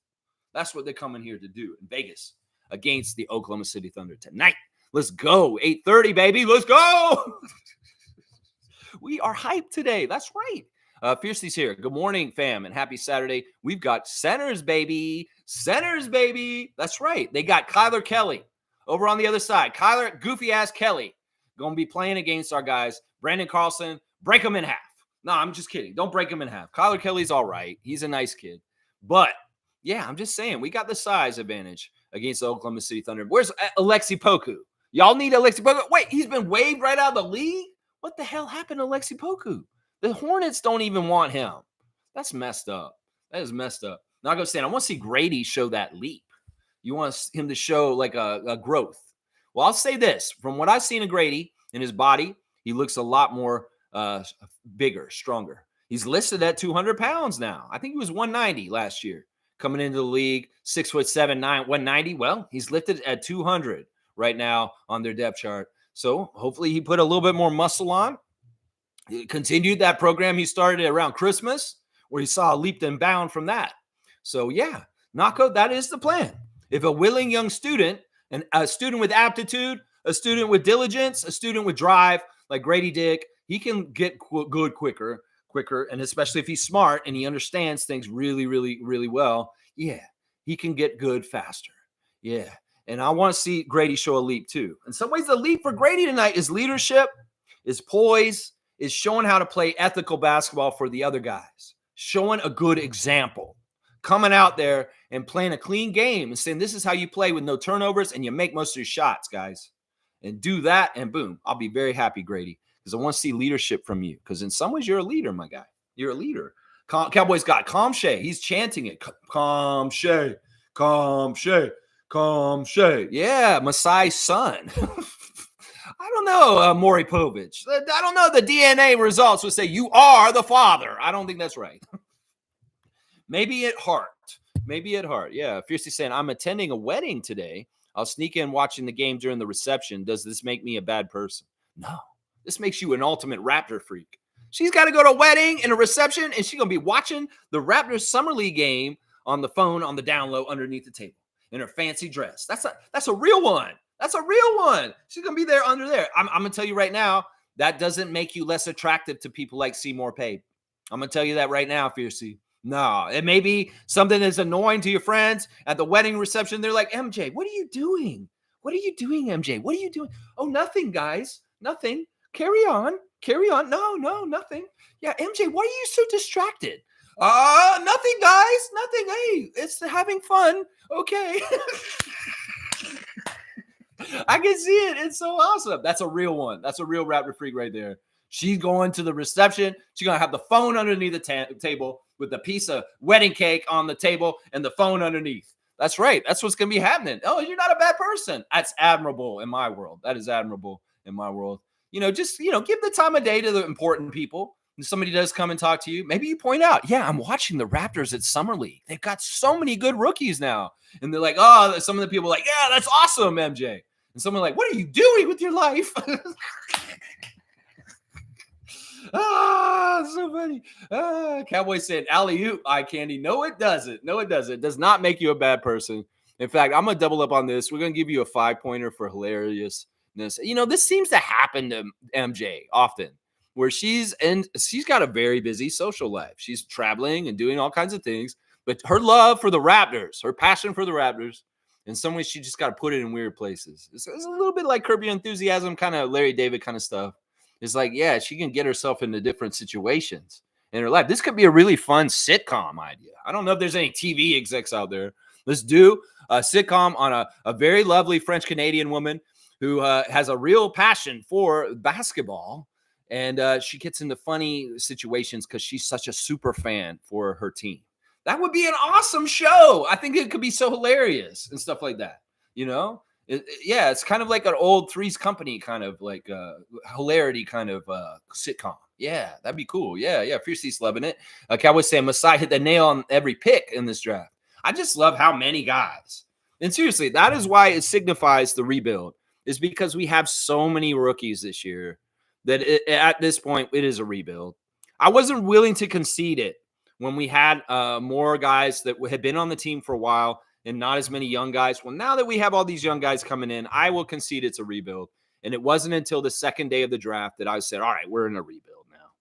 That's what they're coming here to do in Vegas against the Oklahoma City Thunder tonight. Let's go. 8:30, baby. Let's go. We are hyped today. That's right. Fiercely's here. Good morning, fam, and happy Saturday. We've got centers, baby. Centers, baby. That's right. They got Kyler Kelly over on the other side. Kyler, goofy-ass Kelly, going to be playing against our guys. Brandon Carlson, break them in half. No, I'm just kidding. Don't break him in half. Kyler Kelly's all right. He's a nice kid. But, yeah, I'm just saying, we got the size advantage against the Oklahoma City Thunder. Where's Alexi Poku? Y'all need Alexi Poku. Wait, he's been waived right out of the league? What the hell happened to Alexi Poku? The Hornets don't even want him. That's messed up. That is messed up. Now, I'm going to say, I want to see Grady show that leap. You want him to show like a growth. Well, I'll say this. From what I've seen of Grady in his body, he looks a lot more bigger, stronger. He's listed at 200 pounds now. I think he was 190 last year. Coming into the league, 6'7", 190. Well, he's lifted at 200 right now on their depth chart. So hopefully he put a little bit more muscle on. He continued that program he started around Christmas, where he saw a leap and bound from that. So yeah, Nako, that is the plan. If a willing young student, and a student with aptitude, a student with diligence, a student with drive, like Grady Dick, he can get good quicker, and especially if he's smart and he understands things really, really, really well, yeah, he can get good faster. Yeah, and I want to see Grady show a leap too. In some ways, the leap for Grady tonight is leadership, is poise, is showing how to play ethical basketball for the other guys, showing a good example, coming out there and playing a clean game and saying, this is how you play with no turnovers and you make most of your shots, guys. And do that, and boom, I'll be very happy, Grady, because I want to see leadership from you, because in some ways you're a leader, my guy. You're a leader. Cowboys got Calm Shay. He's chanting it. Calm Shay, Calm Shay, Calm Shay. Yeah, Masai's son. I don't know, Maury Povich. I don't know. The DNA results would say you are the father. I don't think that's right. Maybe at heart. Maybe at heart. Yeah. Fiercely saying, I'm attending a wedding today. I'll sneak in watching the game during the reception. Does this make me a bad person? No. This makes you an ultimate Raptor freak. She's got to go to a wedding and a reception, and she's going to be watching the Raptors Summer League game on the phone, on the down low, underneath the table in her fancy dress. That's a real one. That's a real one. She's going to be there under there. I'm going to tell you right now, that doesn't make you less attractive to people like Seymour Pape. I'm going to tell you that right now, Fiercey. No, it may be something that's annoying to your friends at the wedding reception. They're like, MJ, what are you doing? What are you doing, MJ? What are you doing? Oh, nothing, guys. Nothing. Carry on. Carry on. No, nothing. Yeah, MJ, why are you so distracted? Nothing, guys. Nothing. Hey, it's having fun. Okay. I can see it. It's so awesome. That's a real one. That's a real Raptor freak right there. She's going to the reception. She's going to have the phone underneath the table with a piece of wedding cake on the table and the phone underneath. That's right. That's what's going to be happening. Oh, you're not a bad person. That's admirable in my world. That is admirable in my world. Just, give the time of day to the important people. When somebody does come and talk to you, maybe you point out, yeah, I'm watching the Raptors at Summer League. They've got so many good rookies now. And they're like, oh, some of the people are like, yeah, that's awesome, MJ. And someone like, what are you doing with your life? So funny. Cowboy said, alley-oop, eye candy. No, it doesn't. No, it doesn't. It does not make you a bad person. In fact, I'm going to double up on this. We're going to give you a 5-pointer for hilariousness. This seems to happen to MJ often, where she's got a very busy social life. She's traveling and doing all kinds of things, but her love for the Raptors, her passion for the Raptors, in some ways, she just got to put it in weird places. It's a little bit like Curb Your Enthusiasm, kind of Larry David kind of stuff. It's like, yeah, she can get herself into different situations in her life. This could be a really fun sitcom idea. I don't know if there's any TV execs out there. Let's do a sitcom on a very lovely French-Canadian woman who has a real passion for basketball. And she gets into funny situations because she's such a super fan for her team. That would be an awesome show. I think it could be so hilarious and stuff like that. You know, yeah, it's kind of like an old Three's Company kind of like hilarity kind of sitcom. Yeah, that'd be cool. Yeah, yeah, Fierce's loving it. Cowboys saying Masai hit the nail on every pick in this draft. I just love how many guys. And seriously, that is why it signifies the rebuild, is because we have so many rookies this year that at this point it is a rebuild. I wasn't willing to concede it when we had more guys that had been on the team for a while and not as many young guys. Well, now that we have all these young guys coming in, I will concede it's a rebuild. And it wasn't until the second day of the draft that I said, all right, we're in a rebuild now.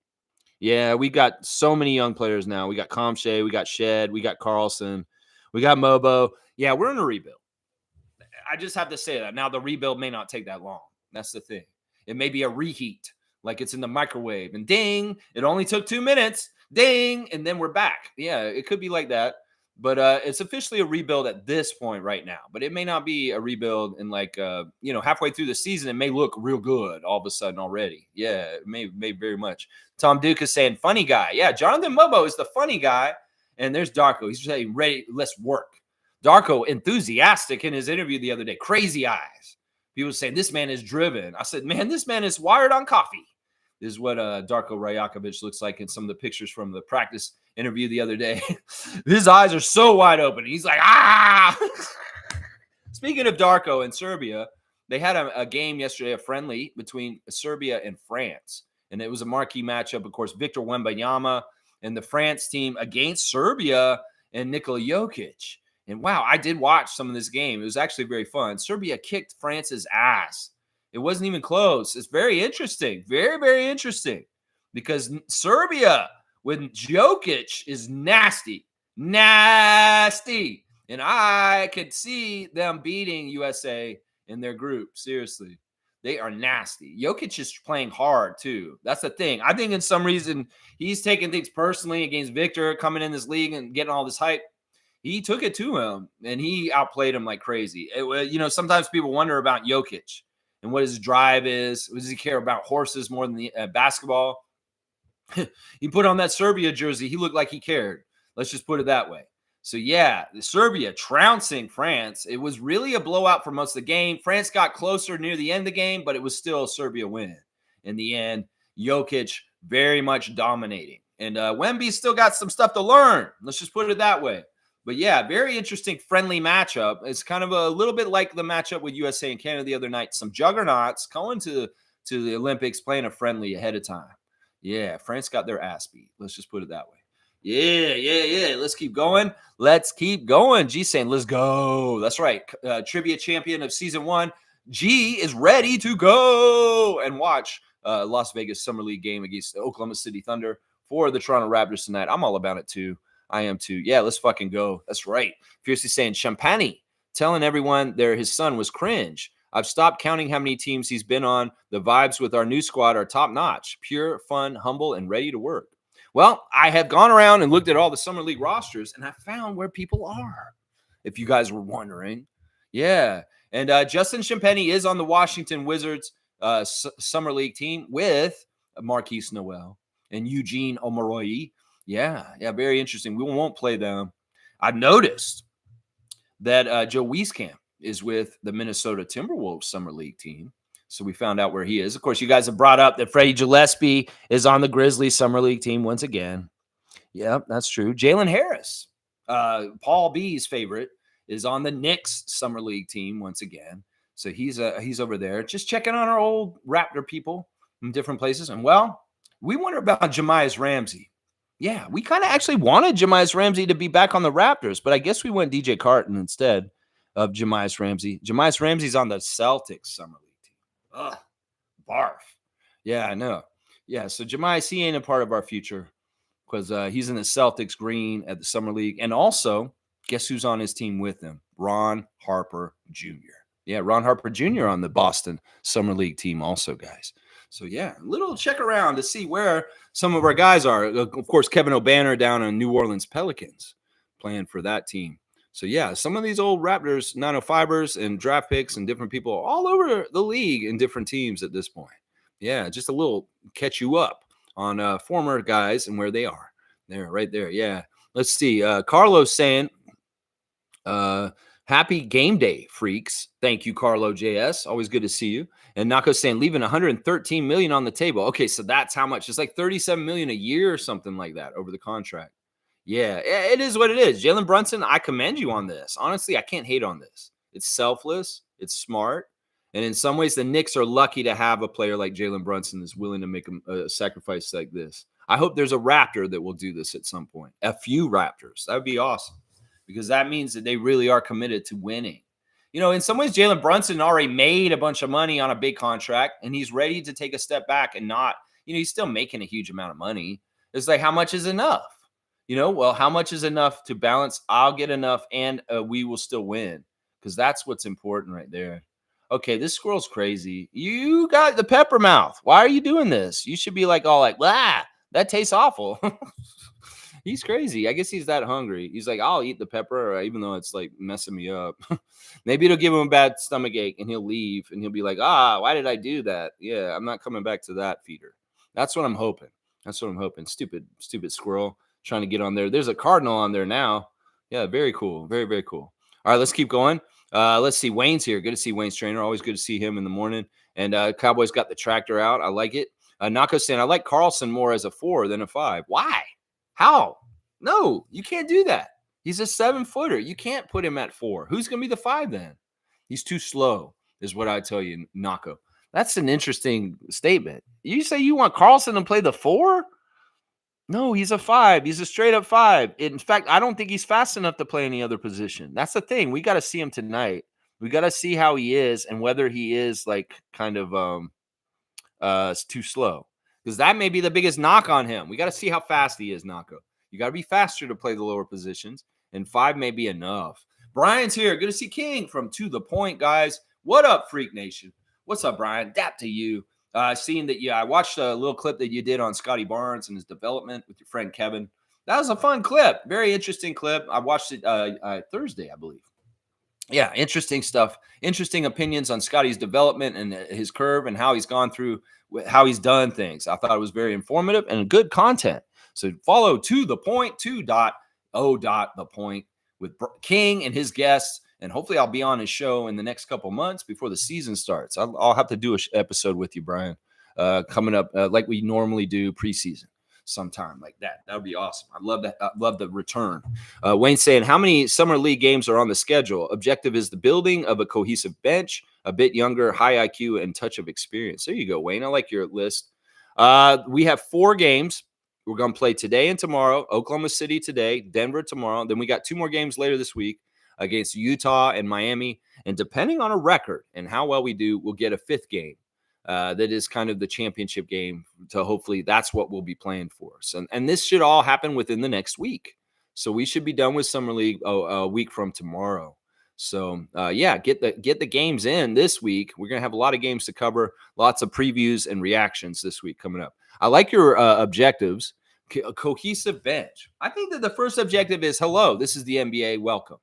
Yeah, we got so many young players now. We got Comshay, we got Shed, we got Carlson, we got Mobo. Yeah, we're in a rebuild. I just have to say that. Now, the rebuild may not take that long. That's the thing. It may be a reheat, like it's in the microwave. And ding, it only took 2 minutes. Ding, and then we're back. Yeah, it could be like that. But it's officially a rebuild at this point right now. But it may not be a rebuild in like, halfway through the season. It may look real good all of a sudden already. Yeah, it may very much. Tom Duke is saying, funny guy. Yeah, Jonathan Mobo is the funny guy. And there's Darko. He's saying, ready, let's work. Darko enthusiastic in his interview the other day. Crazy eyes. People saying, this man is driven. I said, man, this man is wired on coffee. This is what Darko Rajakovic looks like in some of the pictures from the practice interview the other day. His eyes are so wide open. He's like, ah! Speaking of Darko and Serbia, they had a game yesterday, a friendly between Serbia and France. And it was a marquee matchup, of course, Victor Wembanyama and the France team against Serbia and Nikola Jokic. And wow, I did watch some of this game. It was actually very fun. Serbia kicked France's ass. It wasn't even close. It's very interesting. Very, very interesting. Because Serbia with Jokic is nasty. Nasty. And I could see them beating USA in their group. Seriously. They are nasty. Jokic is playing hard, too. That's the thing. I think in some reason he's taking things personally against Victor coming in this league and getting all this hype. He took it to him, and he outplayed him like crazy. Sometimes people wonder about Jokic and what his drive is. Does he care about horses more than the basketball? He put on that Serbia jersey. He looked like he cared. Let's just put it that way. So, yeah, Serbia trouncing France. It was really a blowout for most of the game. France got closer near the end of the game, but it was still a Serbia win. In the end, Jokic very much dominating. And Wemby's still got some stuff to learn. Let's just put it that way. But yeah, very interesting friendly matchup. It's kind of a little bit like the matchup with USA and Canada the other night. Some juggernauts going to the Olympics playing a friendly ahead of time. Yeah, France got their ass beat. Let's just put it that way. Yeah. Let's keep going. G saying, let's go. That's right. Trivia champion of season 1. G is ready to go and watch Las Vegas Summer League game against the Oklahoma City Thunder for the Toronto Raptors tonight. I'm all about it too. I am too. Yeah, let's fucking go. That's right. Fiercely saying Champagne, telling everyone his son was cringe. I've stopped counting how many teams he's been on. The vibes with our new squad are top notch, pure, fun, humble, and ready to work. Well, I have gone around and looked at all the Summer League rosters, and I found where people are, if you guys were wondering. Yeah. And Justin Champagne is on the Washington Wizards Summer League team with Marquise Noel and Eugene Omoruyi. Yeah, very interesting. We won't play them. I've noticed that Joe Wieskamp is with the Minnesota Timberwolves Summer League team. So we found out where he is. Of course, you guys have brought up that Freddie Gillespie is on the Grizzlies Summer League team once again. Yeah, that's true. Jalen Harris, Paul B's favorite, is on the Knicks Summer League team once again. So he's over there just checking on our old Raptor people in different places. And, well, we wonder about Jamias Ramsey. Yeah, we kind of actually wanted Jamias Ramsey to be back on the Raptors, but I guess we went DJ Carton instead of Jamias Ramsey. Jamias Ramsey's on the Celtics Summer League team. Ugh, barf. Yeah, I know. Yeah, so Jamias, he ain't a part of our future because he's in the Celtics green at the Summer League. And also, guess who's on his team with him? Ron Harper Jr. Yeah, Ron Harper Jr. on the Boston Summer League team also, guys. So, yeah, a little check around to see where some of our guys are. Of course, Kevin O'Banner down in New Orleans Pelicans playing for that team. So, yeah, some of these old Raptors, 905ers and draft picks and different people all over the league in different teams at this point. Yeah, just a little catch you up on former guys and where they are. There, right there. Yeah. Let's see. Carlos saying, happy game day, freaks. Thank you, Carlo JS. Always good to see you. And Nako saying, leaving 113 million on the table. Okay, so that's how much. It's like 37 million a year or something like that over the contract. Yeah, it is what it is. Jalen Brunson, I commend you on this. Honestly, I can't hate on this. It's selfless. It's smart. And in some ways, the Knicks are lucky to have a player like Jalen Brunson that's willing to make a sacrifice like this. I hope there's a Raptor that will do this at some point. A few Raptors. That would be awesome because that means that they really are committed to winning. You know, in some ways, Jalen Brunson already made a bunch of money on a big contract, and he's ready to take a step back and not, he's still making a huge amount of money. It's like, how much is enough? Well, how much is enough to balance? I'll get enough, and we will still win because that's what's important right there. Okay, this squirrel's crazy. You got the pepper mouth. Why are you doing this? You should be like all like, that tastes awful. He's crazy. I guess he's that hungry. He's like, I'll eat the pepper, even though it's like messing me up. Maybe it'll give him a bad stomach ache and he'll leave and he'll be like, why did I do that? Yeah, I'm not coming back to that feeder. That's what I'm hoping. Stupid squirrel trying to get on there. There's a cardinal on there now. Yeah, very cool. Very, very cool. All right, let's keep going. Let's see. Wayne's here. Good to see Wayne's trainer. Always good to see him in the morning. And Cowboys got the tractor out. I like it. Nako saying, I like Carlson more as a 4 than a 5. Why? How? No, you can't do that. He's a 7-footer. You can't put him at 4. Who's going to be the 5 then? He's too slow, is what I tell you, Nako. That's an interesting statement. You say you want Carlson to play the 4? No, he's a 5. He's a straight up 5. In fact, I don't think he's fast enough to play any other position. That's the thing. We got to see him tonight. We got to see how he is and whether he is like kind of too slow. Because that may be the biggest knock on him. We got to see how fast he is, Nako. You got to be faster to play the lower positions, and 5 may be enough. Brian's here. Good to see King from To The Point, guys. What up, Freak Nation? What's up, Brian? Dap to you. Seeing that, I watched a little clip that you did on Scotty Barnes and his development with your friend Kevin. That was a fun clip. Very interesting clip. I watched it Thursday, I believe. Yeah, interesting stuff. Interesting opinions on Scotty's development and his curve and how he's gone through, how he's done things. I thought it was very informative and good content. So follow To The Point, 2.0. The Point with King and his guests. And hopefully I'll be on his show in the next couple months before the season starts. I'll have to do an episode with you, Brian, coming up like we normally do preseason sometime like that. That would be awesome. I love that. I love the return. Wayne saying, how many summer league games are on the schedule? Objective is the building of a cohesive bench, a bit younger, high IQ, and touch of experience. There you go, Wayne. I like your list. We have 4 games. We're going to play today and tomorrow. Oklahoma City today, Denver tomorrow. Then we got 2 more games later this week against Utah and Miami. And depending on a record and how well we do, we'll get a 5th game. That is kind of the championship game to hopefully that's what we'll be playing for. So, and this should all happen within the next week. So we should be done with Summer League a week from tomorrow. So, get the games in this week. We're going to have a lot of games to cover, lots of previews and reactions this week coming up. I like your objectives, a cohesive bench. I think that the first objective is, hello, this is the NBA. Welcome.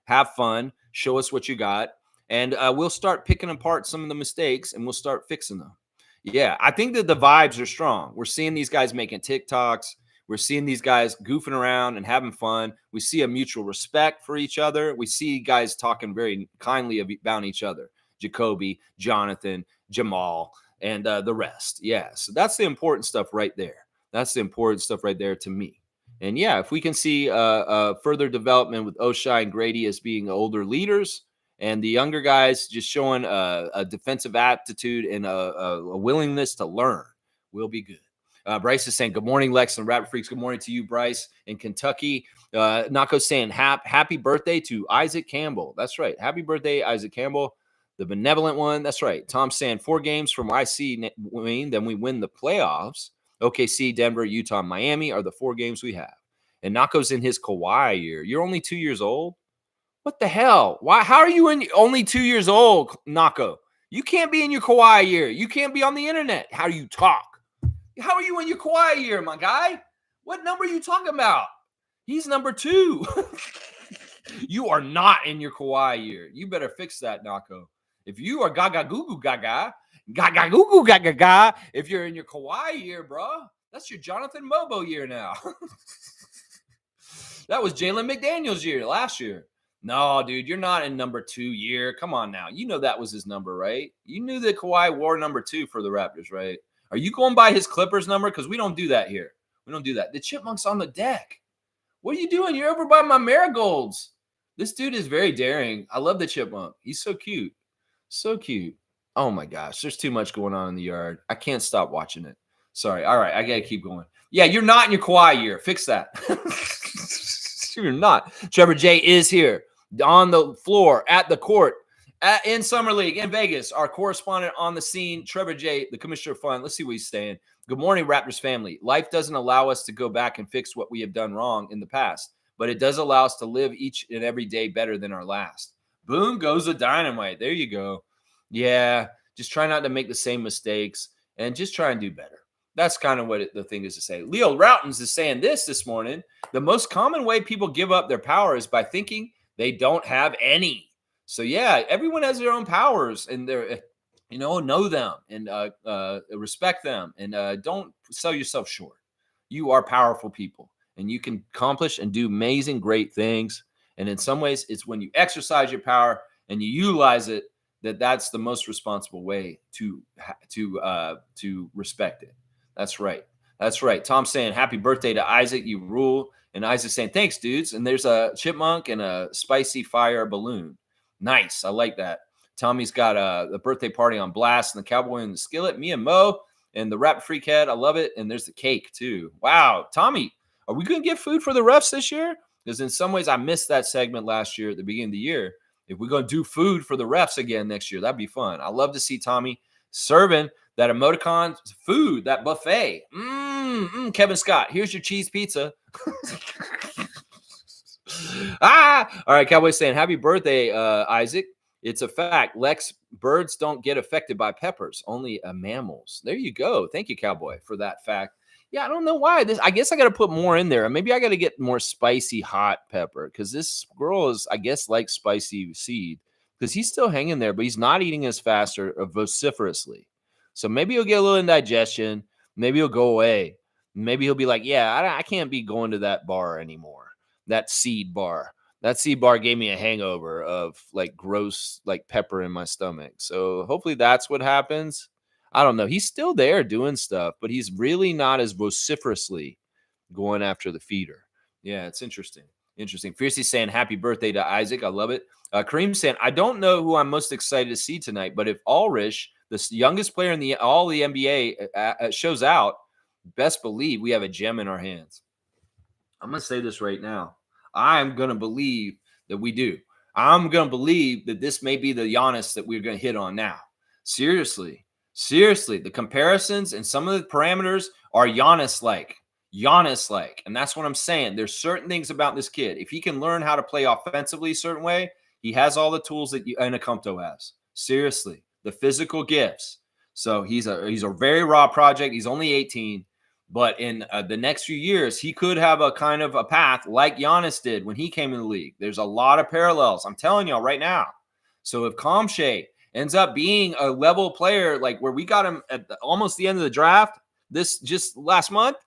Have fun. Show us what you got. And we'll start picking apart some of the mistakes and we'll start fixing them. Yeah, I think that the vibes are strong. We're seeing these guys making TikToks. We're seeing these guys goofing around and having fun. We see a mutual respect for each other. We see guys talking very kindly about each other. Jacoby, Jonathan, Jamal, and the rest. Yeah, so that's the important stuff right there. That's the important stuff right there to me. And yeah, if we can see further development with Oshai and Grady as being older leaders, and the younger guys just showing a defensive aptitude and a willingness to learn, we'll be good. Bryce is saying, good morning, Lex and Rabbit Freaks. Good morning to you, Bryce, in Kentucky. Nako's saying, happy birthday to Isaac Campbell. That's right. Happy birthday, Isaac Campbell, the benevolent one. That's right. Tom's saying 4 games from IC Wayne, then we win the playoffs. OKC, Denver, Utah, Miami are the 4 games we have. And Nako's in his Kawhi year. You're only 2 years old? What the hell? Why? How are you only 2 years old, Nako? You can't be in your Kawhi year. You can't be on the internet. How do you talk? How are you in your Kawhi year, my guy? What number are you talking about? He's number 2. You are not in your Kawhi year. You better fix that, Nako. If you are gaga goo goo gaga, gaga goo goo gaga gaga, if you're in your Kawhi year, bro, that's your Jonathan Mobo year now. That was Jalen McDaniels' year last year. No, dude, you're not in number 2 year. Come on now. You know that was his number, right? You knew that Kawhi wore number 2 for the Raptors, right? Are you going by his Clippers number? Because we don't do that here. We don't do that. The Chipmunk's on the deck. What are you doing? You're over by my marigolds. This dude is very daring. I love the Chipmunk. He's so cute. So cute. Oh my gosh. There's too much going on in the yard. I can't stop watching it. Sorry. All right. I got to keep going. Yeah, you're not in your Kawhi year. Fix that. You're not. Trevor J is here on the floor at the court in Summer League in Vegas. Our correspondent on the scene, Trevor J, the commissioner of fun. Let's see what he's saying. Good morning, Raptors family. Life doesn't allow us to go back and fix what we have done wrong in the past, but it does allow us to live each and every day better than our last. Boom goes the dynamite. There you go. Yeah, just try not to make the same mistakes and just try and do better. That's kind of what the thing is to say. Leo Routens is saying this morning. The most common way people give up their power is by thinking they don't have any. So, yeah, everyone has their own powers, and they're, know them and respect them, and don't sell yourself short. You are powerful people, and you can accomplish and do amazing, great things. And in some ways, it's when you exercise your power and you utilize it that's the most responsible way to respect it. That's right. That's right. Tom's saying, happy birthday to Isaac. You rule. And Isaac's saying, thanks, dudes. And there's a chipmunk and a spicy fire balloon. Nice. I like that. Tommy's got the birthday party on blast and the cowboy in the skillet. Me and Mo and the rap freak head. I love it. And there's the cake, too. Wow. Tommy, are we going to get food for the refs this year? Because in some ways, I missed that segment last year at the beginning of the year. If we're going to do food for the refs again next year, that'd be fun. I love to see Tommy serving that emoticon food, that buffet. Kevin Scott, here's your cheese pizza. All right, Cowboy's saying, happy birthday, Isaac. It's a fact. Lex, birds don't get affected by peppers, only mammals. There you go. Thank you, Cowboy, for that fact. Yeah, I don't know why. I guess I got to put more in there. Maybe I got to get more spicy hot pepper because this squirrel is, I guess, like spicy seed because he's still hanging there, but he's not eating as fast or vociferously. So maybe he'll get a little indigestion. Maybe he'll go away. Maybe he'll be like, yeah, I can't be going to that bar anymore, that seed bar. That seed bar gave me a hangover of like gross, like pepper in my stomach. So hopefully that's what happens. I don't know. He's still there doing stuff, but he's really not as vociferously going after the feeder. Yeah, it's interesting. Interesting. Fiercely saying happy birthday to Isaac. I love it. Kareem saying, I don't know who I'm most excited to see tonight, but if Ulrich, the youngest player in all the NBA, shows out, best believe we have a gem in our hands. I'm going to say this right now. I'm going to believe that we do. I'm going to believe that this may be the Giannis that we're going to hit on now. Seriously, the comparisons and some of the parameters are Giannis-like. And that's what I'm saying. There's certain things about this kid. If he can learn how to play offensively a certain way, he has all the tools that Anakumto has. Seriously, the physical gifts. So he's a very raw project. He's only 18. But in the next few years, he could have a kind of a path like Giannis did when he came in the league. There's a lot of parallels. I'm telling y'all right now. So if Kamshay ends up being a level player, like where we got him at almost the end of the draft, this just last month,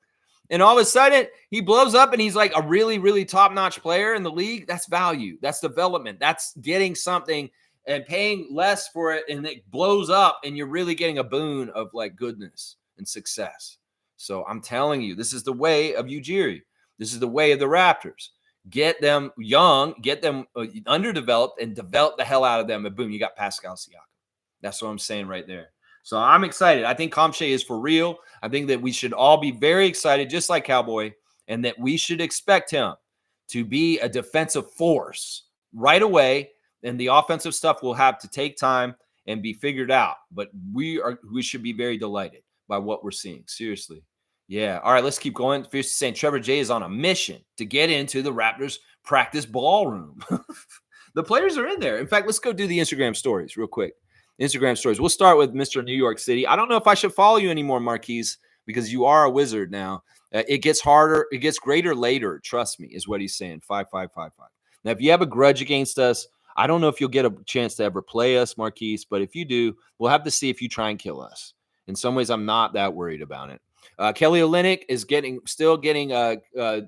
and all of a sudden he blows up and he's like a really, really top-notch player in the league, that's value. That's development. That's getting something and paying less for it, and it blows up, and you're really getting a boon of like goodness and success. So I'm telling you, this is the way of Ujiri. This is the way of the Raptors. Get them young, get them underdeveloped, and develop the hell out of them. And boom, you got Pascal Siakam. That's what I'm saying right there. So I'm excited. I think Kamshay is for real. I think that we should all be very excited, just like Cowboy, and that we should expect him to be a defensive force right away. And the offensive stuff will have to take time and be figured out. But we should be very delighted by what we're seeing. Seriously. Yeah. All right, let's keep going. Fierce saying Trevor J is on a mission to get into the Raptors practice ballroom. The players are in there. In fact, let's go do the Instagram stories real quick. Instagram stories. We'll start with Mr. New York City. I don't know if I should follow you anymore, Marquise, because you are a wizard now. It gets harder. It gets greater later. Trust me, is what he's saying. 5555. Now, if you have a grudge against us, I don't know if you'll get a chance to ever play us, Marquise, but if you do, we'll have to see if you try and kill us. In some ways, I'm not that worried about it. Kelly Olynyk is still getting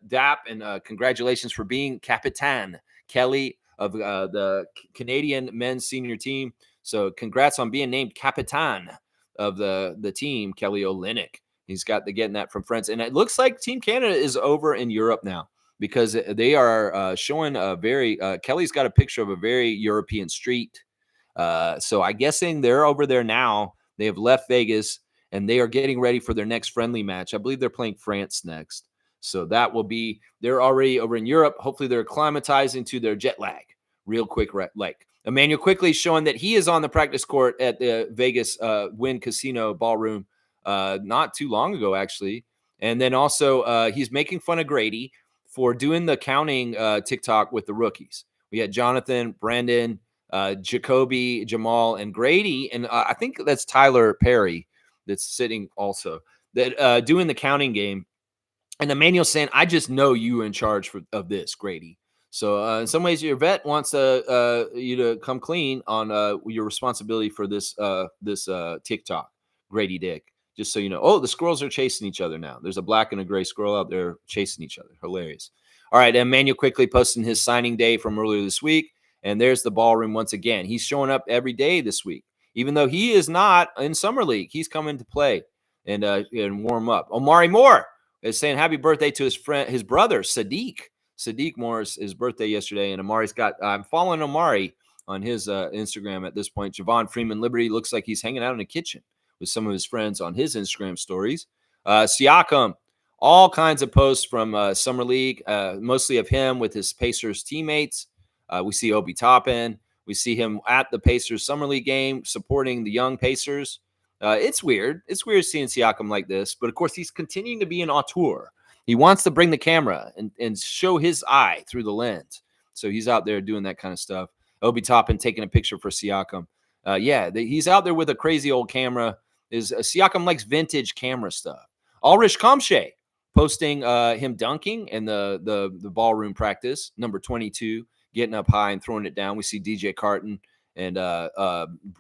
dap and congratulations for being Capitan Kelly of the Canadian men's senior team. So congrats on being named Capitan of the team, Kelly Olynyk. He's got getting that from friends. And it looks like Team Canada is over in Europe now because they are showing a very Kelly's got a picture of a very European street. So I'm guessing they're over there now. They have left Vegas and they are getting ready for their next friendly match. I believe they're playing France next. So that will be, they're already over in Europe. Hopefully they're acclimatizing to their jet lag real quick. Like Emmanuel quickly showing that he is on the practice court at the Vegas Wynn Casino Ballroom not too long ago, actually. And then also he's making fun of Grady for doing the counting TikTok with the rookies. We had Jonathan, Brandon, Jacoby, Jamal, and Grady. And I think that's Tyler Perry that's sitting also that doing the counting game. And Emmanuel saying, I just know you in charge of this, Grady. So in some ways, your vet wants you to come clean on your responsibility for this TikTok, Grady Dick. Just so you know. Oh, the squirrels are chasing each other now. There's a black and a gray squirrel out there chasing each other. Hilarious. All right, Emmanuel quickly posting his signing day from earlier this week. And there's the ballroom once again. He's showing up every day this week. Even though he is not in Summer League, he's coming to play and warm up. Omari Moore is saying happy birthday to his brother, Sadiq. Sadiq Moore's his birthday yesterday. And Amari's I'm following Omari on his Instagram at this point. Javon Freeman Liberty looks like he's hanging out in the kitchen with some of his friends on his Instagram stories. Siakam, all kinds of posts from Summer League, mostly of him with his Pacers teammates. We see Obi Toppin. We see him at the Pacers Summer League game supporting the young Pacers. It's weird. It's weird seeing Siakam like this. But, of course, he's continuing to be an auteur. He wants to bring the camera and show his eye through the lens. So he's out there doing that kind of stuff. Obi Toppin taking a picture for Siakam. He's out there with a crazy old camera. Siakam likes vintage camera stuff. Ulrich Kamshe posting him dunking in the ballroom practice, number 22, getting up high and throwing it down. We see DJ Carton and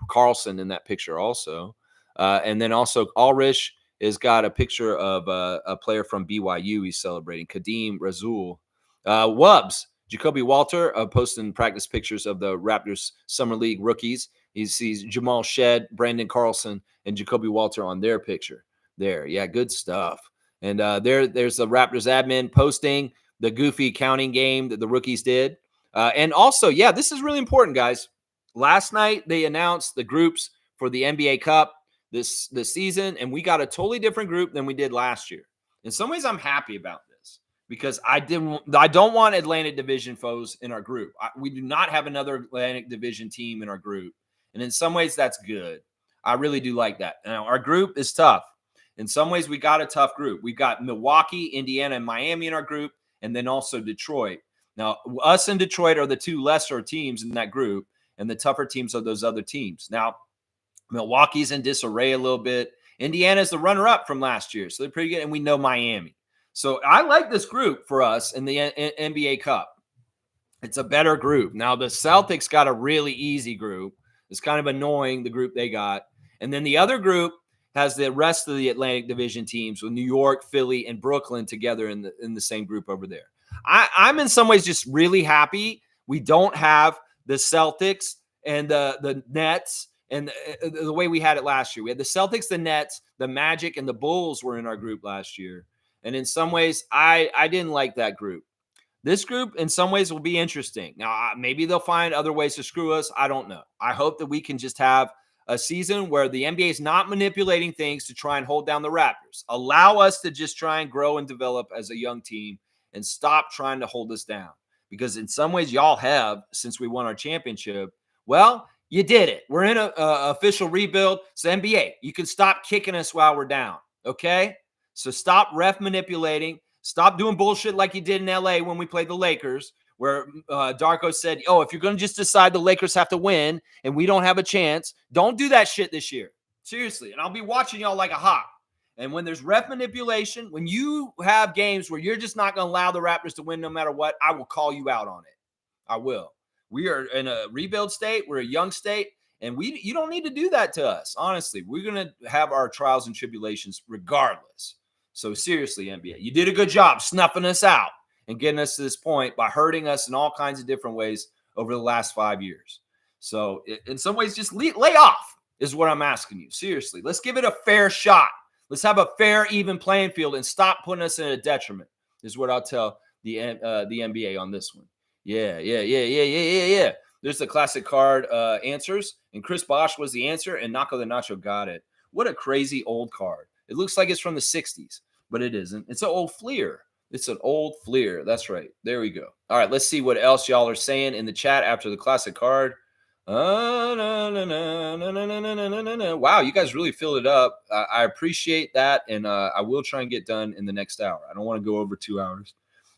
Carlson in that picture also. And then also Ulrich has got a picture of a player from BYU he's celebrating, Kadeem Razul. Wubbs, Jacoby Walter, posting practice pictures of the Raptors Summer League rookies. He sees Jamal Shed, Brandon Carlson, and Jacoby Walter on their picture there. Yeah, good stuff. And there's the Raptors admin posting the goofy counting game that the rookies did. And also, this is really important, guys. Last night, they announced the groups for the NBA Cup this season, and we got a totally different group than we did last year. In some ways, I'm happy about this because I don't want Atlantic Division foes in our group. We do not have another Atlantic Division team in our group. And in some ways, that's good. I really do like that. Now, our group is tough. In some ways, we got a tough group. We've got Milwaukee, Indiana, and Miami in our group, and then also Detroit. Now, us and Detroit are the two lesser teams in that group, and the tougher teams are those other teams. Now, Milwaukee's in disarray a little bit. Indiana's the runner-up from last year, so they're pretty good, and we know Miami. So I like this group for us in the NBA Cup. It's a better group. Now, the Celtics got a really easy group. It's kind of annoying, the group they got. And then the other group has the rest of the Atlantic Division teams with New York, Philly, and Brooklyn together in the same group over there. I'm in some ways just really happy we don't have the Celtics and the Nets and the way we had it last year. We had the Celtics, the Nets, the Magic, and the Bulls were in our group last year. And in some ways, I didn't like that group. This group, in some ways, will be interesting. Now, maybe they'll find other ways to screw us. I don't know. I hope that we can just have a season where the NBA is not manipulating things to try and hold down the Raptors. Allow us to just try and grow and develop as a young team and stop trying to hold us down. Because in some ways, y'all have, since we won our championship, well, you did it. We're in an official rebuild. It's the NBA. You can stop kicking us while we're down, okay? So stop ref manipulating. Stop doing bullshit like you did in LA when we played the Lakers, where Darko said, if you're going to just decide the Lakers have to win and we don't have a chance, don't do that shit this year. Seriously. And I'll be watching y'all like a hawk. And when there's ref manipulation, when you have games where you're just not going to allow the Raptors to win no matter what, I will call you out on it. I will. We are in a rebuild state. We're a young state. And you don't need to do that to us. Honestly, we're going to have our trials and tribulations regardless. So seriously, NBA, you did a good job snuffing us out and getting us to this point by hurting us in all kinds of different ways over the last 5 years. So in some ways, just lay off is what I'm asking you. Seriously, let's give it a fair shot. Let's have a fair, even playing field and stop putting us in a detriment is what I'll tell the NBA on this one. Yeah. There's the classic card answers, and Chris Bosh was the answer, and Naco the Nacho got it. What a crazy old card. It looks like it's from the 60s, but it isn't. It's an old Fleer. It's an old Fleer. That's right. There we go. All right, let's see what else y'all are saying in the chat after the classic card. Wow, you guys really filled it up. I appreciate that, and I will try and get done in the next hour. I don't want to go over 2 hours.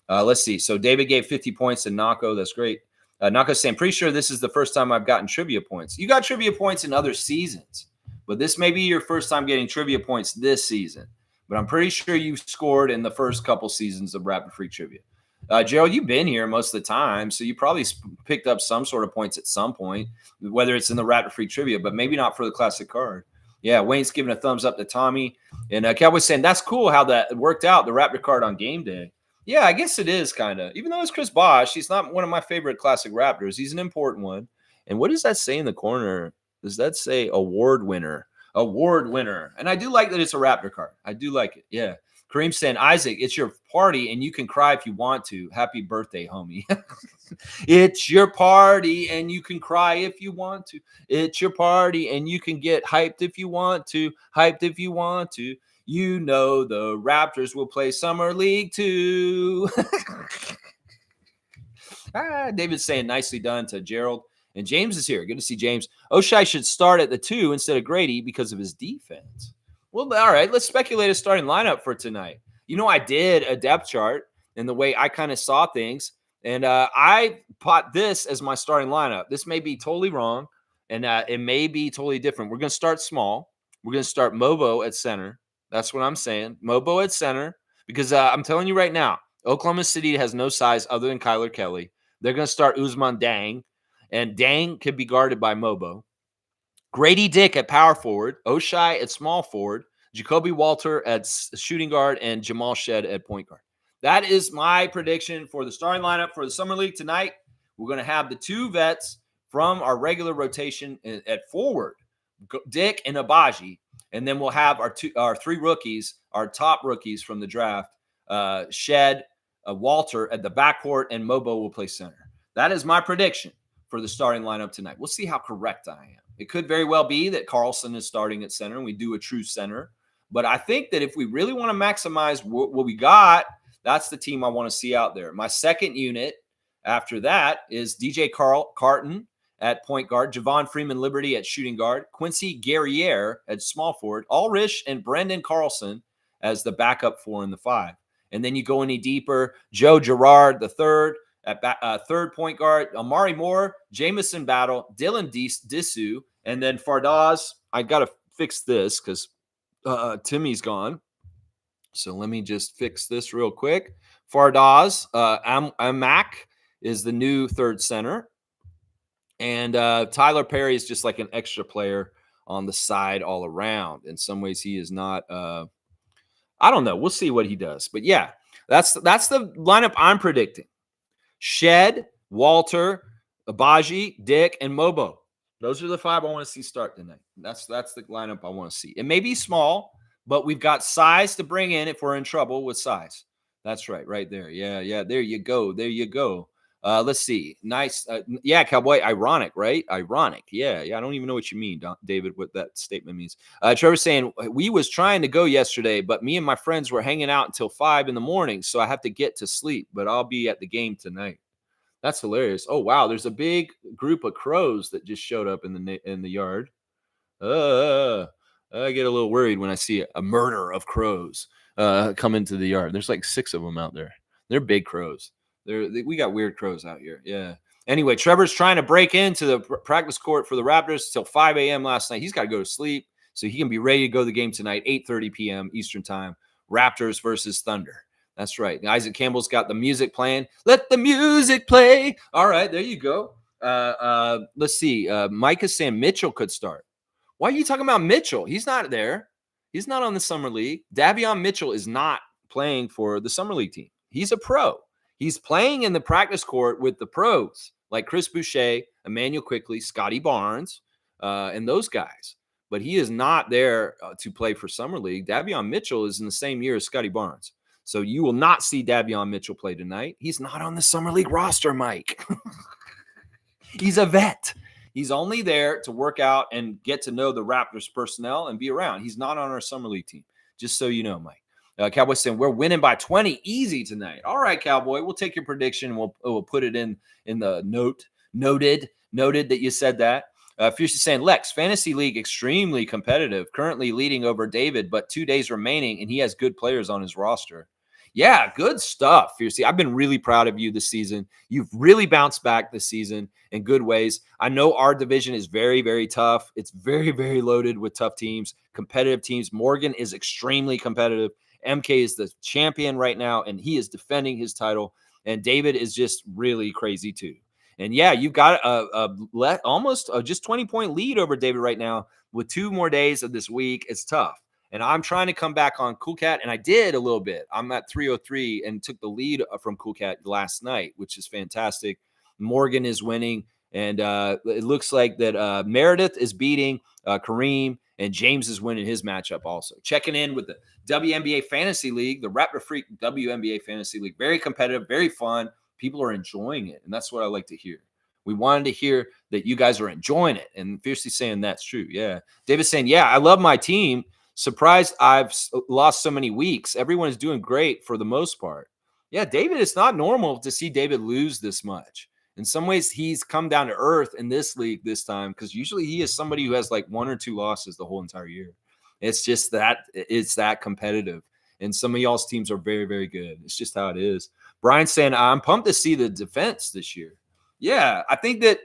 Let's see. So David gave 50 points to Naco. That's great. Naco's saying, pretty sure this is the first time I've gotten trivia points. You got trivia points in other seasons, but this may be your first time getting trivia points this season. But I'm pretty sure you scored in the first couple seasons of Rapid Freak Trivia. Gerald, you've been here most of the time, so you probably picked up some sort of points at some point, whether it's in the Rapid Freak Trivia, but maybe not for the classic card. Yeah, Wayne's giving a thumbs up to Tommy. And Cowboy's saying, that's cool how that worked out, the Raptor card on game day. Yeah, I guess it is kind of. Even though it's Chris Bosh, he's not one of my favorite classic Raptors. He's an important one. And what does that say in the corner? Does that say award winner? Award winner. And I do like that it's a Raptor card. I do like it. Yeah. Kareem saying, Isaac, it's your party and you can cry if you want to. Happy birthday, homie. It's your party and you can cry if you want to. It's your party and you can get hyped if you want to. Hyped if you want to. You know the Raptors will play Summer League too. David's saying nicely done to Gerald. And James is here. Good to see James. Oshai should start at the 2 instead of Grady because of his defense. Well, all right, let's speculate a starting lineup for tonight. You know, I did a depth chart and the way I kind of saw things, and I put this as my starting lineup. This may be totally wrong, and it may be totally different. We're going to start small. We're going to start Mobo at center. That's what I'm saying. Mobo at center, because I'm telling you right now, Oklahoma City has no size other than Kyler Kelly. They're going to start Usman Dang, and Dang could be guarded by Mobo. Grady Dick at power forward, Oshai at small forward, Jacoby Walter at shooting guard, and Jamal Shed at point guard. That is my prediction for the starting lineup for the Summer League tonight. We're going to have the 2 vets from our regular rotation at forward, Dick and Abaji, and then we'll have our 3 rookies, our top rookies from the draft, Shed, Walter at the backcourt, and Mobo will play center. That is my prediction for the starting lineup tonight. We'll see how correct I am. It could very well be that Carlson is starting at center and we do a true center. But I think that if we really want to maximize what we got, that's the team I want to see out there. My second unit after that is DJ Carton at point guard, Javon Freeman Liberty at shooting guard, Quincy Guerriere at small forward, Ulrich and Brendan Carlson as the backup 4 and the 5. And then you go any deeper, Joe Girard, the third, at third point guard, Amari Moore, Jamison Battle, Dylan Disu, and then Fardaz. I got to fix this because Timmy's gone. So let me just fix this real quick. Fardaz, Amak is the new third center. And Tyler Perry is just like an extra player on the side all around. In some ways, he is not I don't know. We'll see what he does. But yeah, that's the lineup I'm predicting. Shed, Walter, Abaji, Dick, and Mobo. Those are the 5 I want to see start tonight. That's the lineup I want to see. It may be small, but we've got size to bring in if we're in trouble with size. That's right there. Yeah. There you go. Let's see. Nice. Yeah, Cowboy. Ironic, right? Ironic. Yeah. I don't even know what you mean, David, what that statement means. Trevor's saying, we was trying to go yesterday, but me and my friends were hanging out until 5 in the morning, so I have to get to sleep, but I'll be at the game tonight. That's hilarious. Oh, wow. There's a big group of crows that just showed up in the yard. I get a little worried when I see a murder of crows come into the yard. There's like 6 of them out there. They're big crows. We got weird crows out here. Yeah. Anyway, Trevor's trying to break into the practice court for the Raptors till 5 a.m. last night. He's got to go to sleep so he can be ready to go to the game tonight, 8:30 p.m. Eastern time. Raptors versus Thunder. That's right. Isaac Campbell's got the music playing. Let the music play. All right, there you go. Let's see. Mike is saying Mitchell could start. Why are you talking about Mitchell? He's not there. He's not on the summer league. Davion Mitchell is not playing for the summer league team. He's a pro. He's playing in the practice court with the pros like Chris Boucher, Emmanuel Quickley, Scotty Barnes, and those guys. But he is not there to play for summer league. Davion Mitchell is in the same year as Scotty Barnes. So you will not see Davion Mitchell play tonight. He's not on the summer league roster, Mike. He's a vet. He's only there to work out and get to know the Raptors personnel and be around. He's not on our summer league team, just so you know, Mike. Cowboy saying we're winning by 20 easy tonight. All right, Cowboy, we'll take your prediction and we'll put it in the noted that you said that. Fierce is saying Lex, fantasy league extremely competitive, currently leading over David, but 2 days remaining, and he has good players on his roster. Yeah, good stuff, Fiercey. I've been really proud of you this season. You've really bounced back this season in good ways. I know our division is very, very tough. It's very, very loaded with tough teams, competitive teams. Morgan is extremely competitive. MK is the champion right now, and he is defending his title. And David is just really crazy too. And yeah, you've got almost just 20-point lead over David right now with 2 more days of this week. It's tough. And I'm trying to come back on Cool Cat, and I did a little bit. I'm at 303 and took the lead from Cool Cat last night, which is fantastic. Morgan is winning, and it looks like that Meredith is beating Kareem, and James is winning his matchup also. Checking in with the WNBA Fantasy League, the Raptor Freak WNBA Fantasy League. Very competitive, very fun. People are enjoying it, and that's what I like to hear. We wanted to hear that you guys are enjoying it, and Fiercely saying that's true. Yeah. David's saying, yeah, I love my team. Surprised I've lost so many weeks. Everyone is doing great for the most part. Yeah, David, it's not normal to see David lose this much. In some ways, he's come down to earth in this league this time because usually he is somebody who has like 1 or 2 losses the whole entire year. It's just that it's that competitive. And some of y'all's teams are very, very good. It's just how it is. Brian's saying, I'm pumped to see the defense this year. Yeah, I think that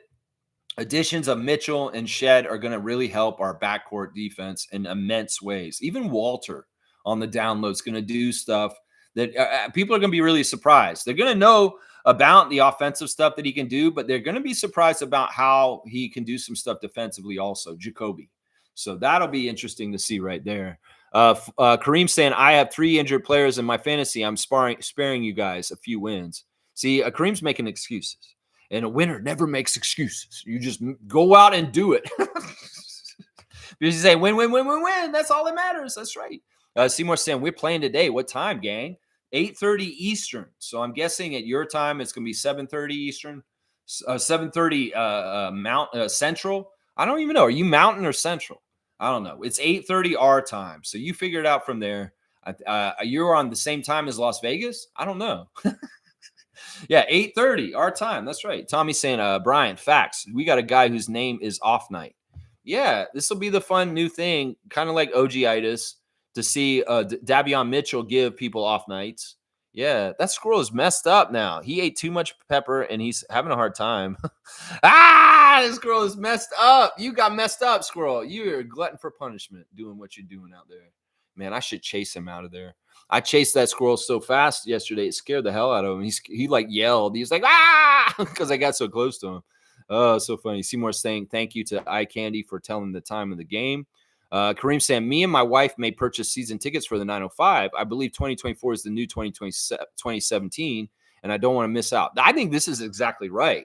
additions of Mitchell and Shed are going to really help our backcourt defense in immense ways. Even Walter on the download is going to do stuff that people are going to be really surprised. They're going to know about the offensive stuff that he can do, but they're going to be surprised about how he can do some stuff defensively also, Jacoby. So that'll be interesting to see right there. Kareem saying, I have 3 injured players in my fantasy. I'm sparing you guys a few wins. See, Kareem's making excuses. And a winner never makes excuses. You just go out and do it. Because you say, win, win, win, win, win. That's all that matters. That's right. Seymour saying, we're playing today. What time, gang? 8:30 Eastern. So I'm guessing at your time, it's going to be 7:30 Eastern, 7:30 Central. I don't even know. Are you Mountain or Central? I don't know. It's 8:30 our time. So you figure it out from there. You're on the same time as Las Vegas? I don't know. Yeah, 8:30 our time. That's right. Tommy's saying, Brian, facts. We got a guy whose name is Off Night. Yeah, this will be the fun new thing, kind of like OG-itis, to see Davion Mitchell give people off nights. Yeah, that squirrel is messed up now. He ate too much pepper, and he's having a hard time. This squirrel is messed up. You got messed up, squirrel. You're a glutton for punishment doing what you're doing out there. Man, I should chase him out of there. I chased that squirrel so fast yesterday, it scared the hell out of him. He like yelled. He's like, because I got so close to him. Oh, so funny. Seymour saying, thank you to Eye Candy for telling the time of the game. Kareem saying, me and my wife may purchase season tickets for the 905. I believe 2024 is the new 2017, and I don't want to miss out. I think this is exactly right.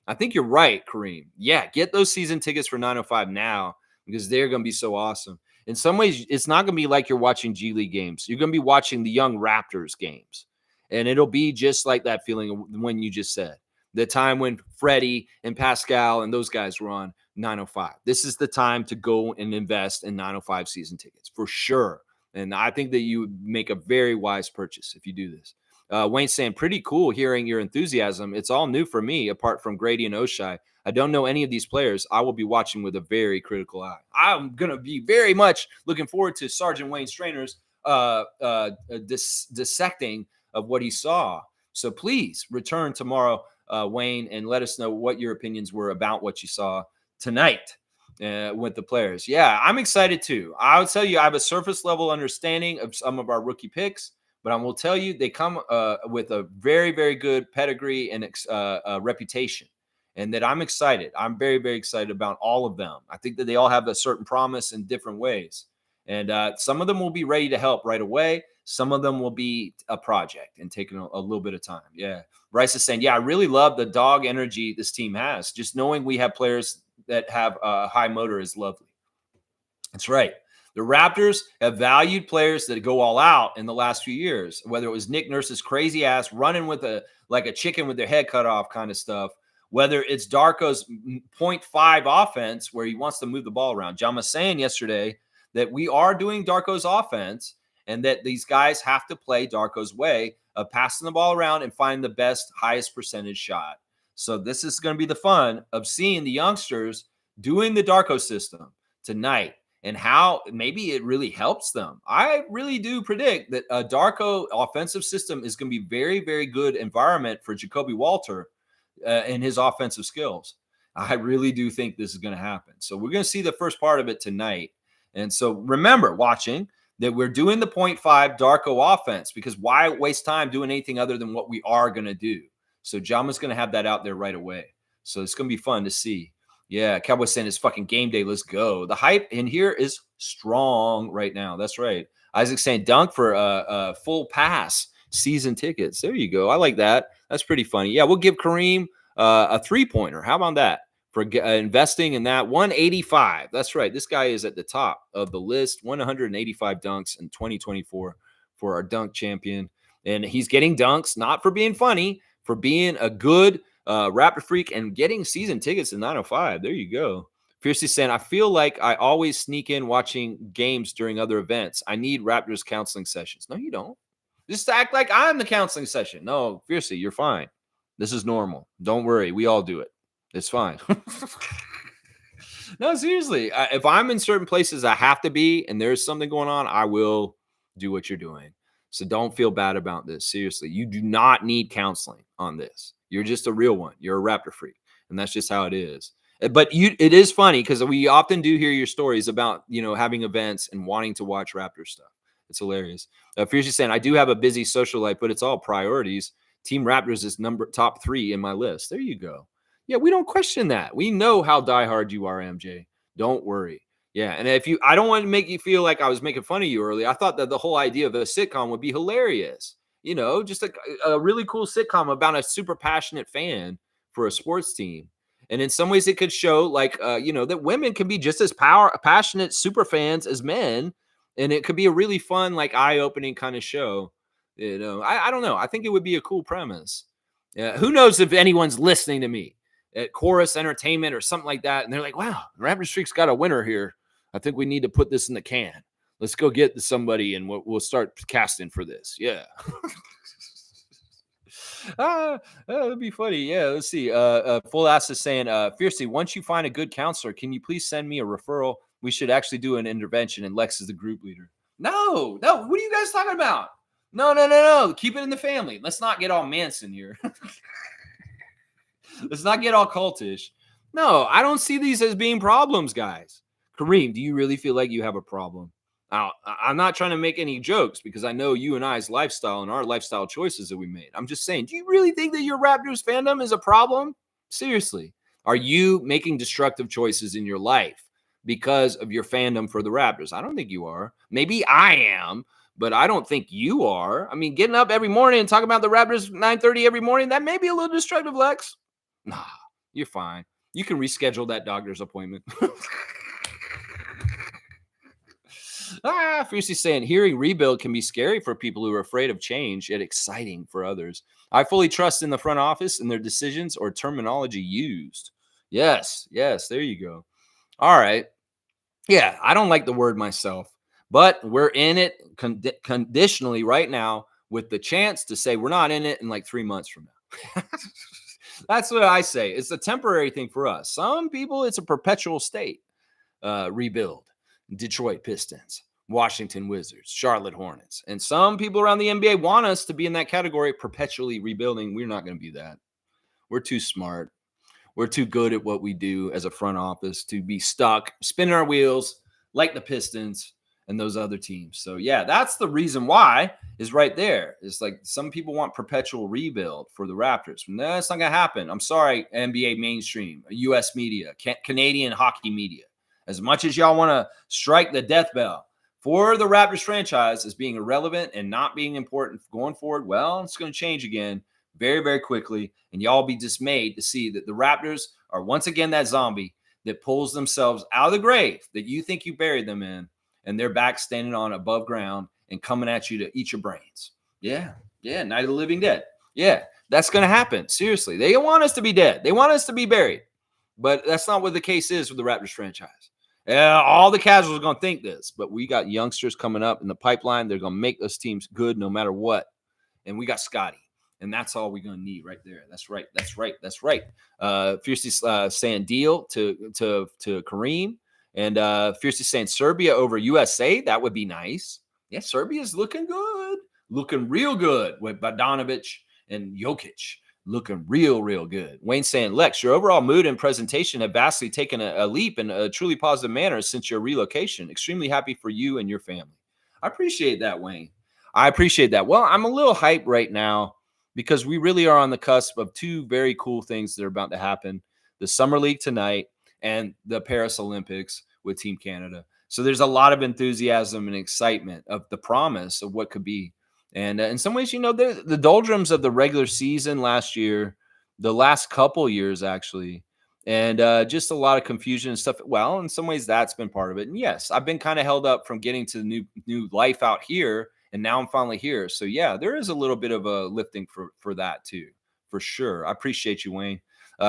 I think you're right, Kareem. Yeah, get those season tickets for 905 now because they're going to be so awesome. In some ways, it's not going to be like you're watching G League games. You're going to be watching the young Raptors games. And it'll be just like that feeling when you just said. The time when Freddie and Pascal and those guys were on 905. This is the time to go and invest in 905 season tickets for sure. And I think that you would make a very wise purchase if you do this. Wayne's saying, pretty cool hearing your enthusiasm. It's all new for me, apart from Grady and Oshai. I don't know any of these players. I will be watching with a very critical eye. I'm going to be very much looking forward to Sergeant Wayne Strainer's dissecting of what he saw. So please return tomorrow, Wayne, and let us know what your opinions were about what you saw tonight with the players. Yeah, I'm excited too. I would tell you I have a surface level understanding of some of our rookie picks, but I will tell you they come with a very, very good pedigree and reputation. And that I'm excited. I'm very, very excited about all of them. I think that they all have a certain promise in different ways. And some of them will be ready to help right away. Some of them will be a project and taking a little bit of time. Yeah. Bryce is saying, yeah, I really love the dog energy this team has. Just knowing we have players that have a high motor is lovely. That's right. The Raptors have valued players that go all out in the last few years, whether it was Nick Nurse's crazy ass running with like a chicken with their head cut off kind of stuff, whether it's Darko's 0.5 offense where he wants to move the ball around. John was saying yesterday that we are doing Darko's offense and that these guys have to play Darko's way of passing the ball around and find the best, highest percentage shot. So this is going to be the fun of seeing the youngsters doing the Darko system tonight and how maybe it really helps them. I really do predict that a Darko offensive system is going to be very, very good environment for Jacoby Walter and his offensive skills. I really do think this is going to happen. So we're going to see the first part of it tonight. And so remember, watching, that we're doing the 0.5 Darko offense because why waste time doing anything other than what we are going to do? So Jama's going to have that out there right away. So it's going to be fun to see. Yeah, Cowboys saying it's fucking game day. Let's go. The hype in here is strong right now. That's right. Isaac saying dunk for a full pass season tickets. There you go. I like that. That's pretty funny. Yeah, we'll give Kareem a 3-pointer. How about that? For investing in that 185. That's right. This guy is at the top of the list. 185 dunks in 2024 for our dunk champion. And he's getting dunks, not for being funny, for being a good Raptor freak and getting season tickets in 905. There you go. Fiercely saying, I feel like I always sneak in watching games during other events. I need Raptors counseling sessions. No, you don't. Just act like I'm the counseling session. No, Fiercely, you're fine. This is normal. Don't worry. We all do it. It's fine. No, seriously. If I'm in certain places I have to be and there's something going on, I will do what you're doing. So don't feel bad about this. Seriously, you do not need counseling on this. You're just a real one. You're a Raptor freak. And that's just how it is. But it is funny because we often do hear your stories about, having events and wanting to watch Raptor stuff. It's hilarious. Fiercely saying, I do have a busy social life, but it's all priorities. Team Raptors is top 3 in my list. There you go. Yeah, we don't question that. We know how diehard you are, MJ. Don't worry. Yeah, and I don't want to make you feel like I was making fun of you earlier. I thought that the whole idea of a sitcom would be hilarious. Just a really cool sitcom about a super passionate fan for a sports team. And in some ways it could show that women can be just as passionate super fans as men. And it could be a really fun, eye-opening kind of show. I don't know. I think it would be a cool premise. Who knows if anyone's listening to me at Chorus Entertainment or something like that. And they're like, wow, Raptor Streak's got a winner here. I think we need to put this in the can. Let's go get somebody and we'll start casting for this. Yeah. That'd be funny. Yeah, let's see. Full Ass is saying, Fiercely, once you find a good counselor, can you please send me a referral? We should actually do an intervention, and Lex is the group leader. No. What are you guys talking about? No. Keep it in the family. Let's not get all Manson here. Let's not get all cultish. No, I don't see these as being problems, guys. Kareem, do you really feel like you have a problem? Now, I'm not trying to make any jokes because I know you and I's lifestyle and our lifestyle choices that we made. I'm just saying, do you really think that your Raptors fandom is a problem? Seriously. Are you making destructive choices in your life because of your fandom for the Raptors? I don't think you are. Maybe I am, but I don't think you are. I mean, getting up every morning and talking about the Raptors 9:30 every morning, that may be a little destructive, Lex. Nah, you're fine. You can reschedule that doctor's appointment. Fiercely saying, hearing rebuild can be scary for people who are afraid of change, yet exciting for others. I fully trust in the front office and their decisions or terminology used. Yes, there you go. All right. Yeah, I don't like the word myself, but we're in it conditionally right now with the chance to say we're not in it in 3 months from now. That's what I say. It's a temporary thing for us. Some people, it's a perpetual state. Rebuild. Detroit Pistons, Washington Wizards, Charlotte Hornets. And some people around the NBA want us to be in that category, perpetually rebuilding. We're not going to be that. We're too smart. We're too good at what we do as a front office to be stuck, spinning our wheels like the Pistons and those other teams. So, yeah, that's the reason why is right there. It's like some people want perpetual rebuild for the Raptors. No, that's not going to happen. I'm sorry, NBA mainstream, U.S. media, Canadian hockey media. As much as y'all want to strike the death bell for the Raptors franchise as being irrelevant and not being important going forward, well, it's going to change again very, very quickly. And y'all be dismayed to see that the Raptors are once again that zombie that pulls themselves out of the grave that you think you buried them in, and they're back standing on above ground and coming at you to eat your brains. Yeah. Night of the Living Dead. Yeah, that's going to happen. Seriously. They don't want us to be dead. They want us to be buried. But that's not what the case is with the Raptors franchise. All the casuals are going to think this, but we got youngsters coming up in the pipeline. They're going to make those teams good no matter what. And we got Scotty. And that's all we're going to need right there. That's right. Fiercely saying deal to Kareem. And Fiercely saying Serbia over USA. That would be nice. Yeah, Serbia's looking good. Looking real good with Bogdanovic and Jokic. Looking real good. Wayne saying, Lex, your overall mood and presentation have vastly taken a leap in a truly positive manner since your relocation. Extremely happy for you and your family. I appreciate that, Wayne. I appreciate that. Well, I'm a little hyped right now because we really are on the cusp of two very cool things that are about to happen. The Summer League tonight and the Paris Olympics with Team Canada. So there's a lot of enthusiasm and excitement of the promise of what could be. And in some ways, the doldrums of the regular season last year, the last couple years actually, and just a lot of confusion and stuff. Well, in some ways, that's been part of it. And yes, I've been kind of held up from getting to the new life out here, and now I'm finally here. So yeah, there is a little bit of a lifting for that too, for sure. I appreciate you, Wayne.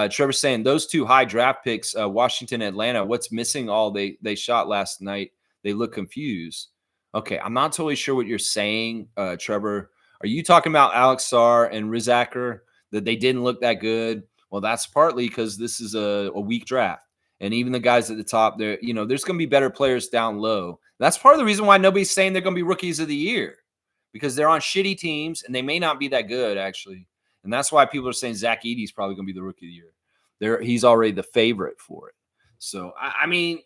Trevor saying those two high draft picks, Washington, Atlanta. What's missing? All they shot last night. They look confused. Okay, I'm not totally sure what you're saying, Trevor. Are you talking about Alex Sarr and Rizacker, that they didn't look that good? Well, that's partly because this is a weak draft. And even the guys at the top, there's going to be better players down low. That's part of the reason why nobody's saying they're going to be rookies of the year, because they're on shitty teams and they may not be that good, actually. And that's why people are saying Zach Edey's probably going to be the rookie of the year. He's already the favorite for it. So, I mean,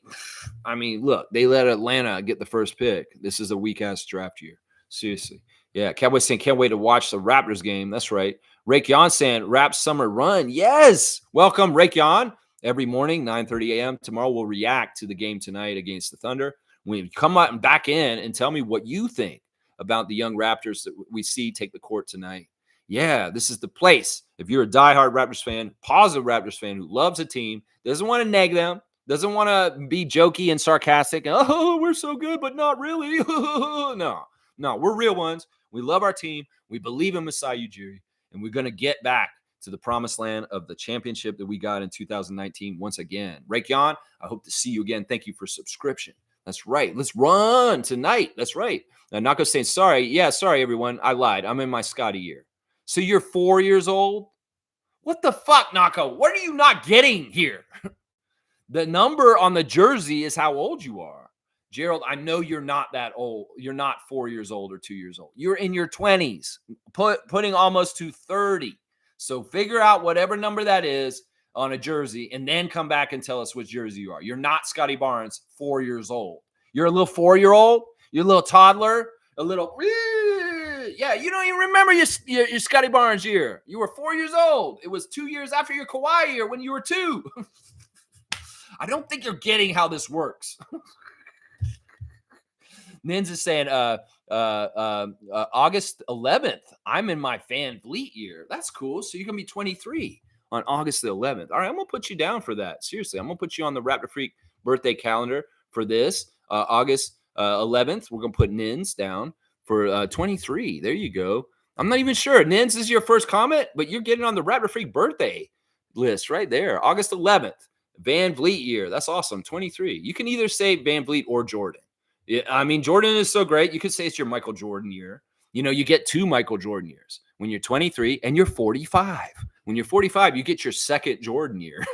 look, they let Atlanta get the first pick. This is a weak-ass draft year. Seriously. Yeah, Cowboys saying, can't wait to watch the Raptors game. That's right. Rakeon saying, Rap Summer Run. Yes. Welcome, Rakeon. Every morning, 9:30 a.m. Tomorrow, we'll react to the game tonight against the Thunder. When you come out and back in and tell me what you think about the young Raptors that we see take the court tonight. Yeah, this is the place. If you're a diehard Raptors fan, positive Raptors fan who loves a team, doesn't want to neg them, doesn't want to be jokey and sarcastic. Oh, we're so good, but not really. No, we're real ones. We love our team. We believe in Masai Ujiri, and we're going to get back to the promised land of the championship that we got in 2019 once again. Rakeon, I hope to see you again. Thank you for subscription. That's right. Let's run tonight. That's right. Nako saying, sorry. Yeah, sorry, everyone. I lied. I'm in my Scotty year. So you're 4 years old? What the fuck, Nako? What are you not getting here? The number on the jersey is how old you are. Gerald, I know you're not that old. You're not 4 years old or 2 years old. You're in your 20s, putting almost to 30. So figure out whatever number that is on a jersey and then come back and tell us which jersey you are. You're not Scotty Barnes, 4 years old. You're a little 4-year-old. You're a little toddler, a little, yeah, you don't even remember your Scotty Barnes year. You were 4 years old. It was 2 years after your Kawhi year when you were 2. I don't think you're getting how this works. Nins is saying August 11th, I'm in my Van Vliet year. That's cool. So you're going to be 23 on August the 11th. All right, I'm going to put you down for that. Seriously, I'm going to put you on the Raptor Freak birthday calendar for this. August 11th, we're going to put Nins down for 23. There you go. I'm not even sure. Nins is your first comment, but you're getting on the Raptor Freak birthday list right there. August 11th, Van Vliet year. That's awesome. 23. You can either say Van Vliet or Jordan. Yeah, I mean, Jordan is so great. You could say it's your Michael Jordan year. You get 2 Michael Jordan years when you're 23 and you're 45. When you're 45, you get your second Jordan year.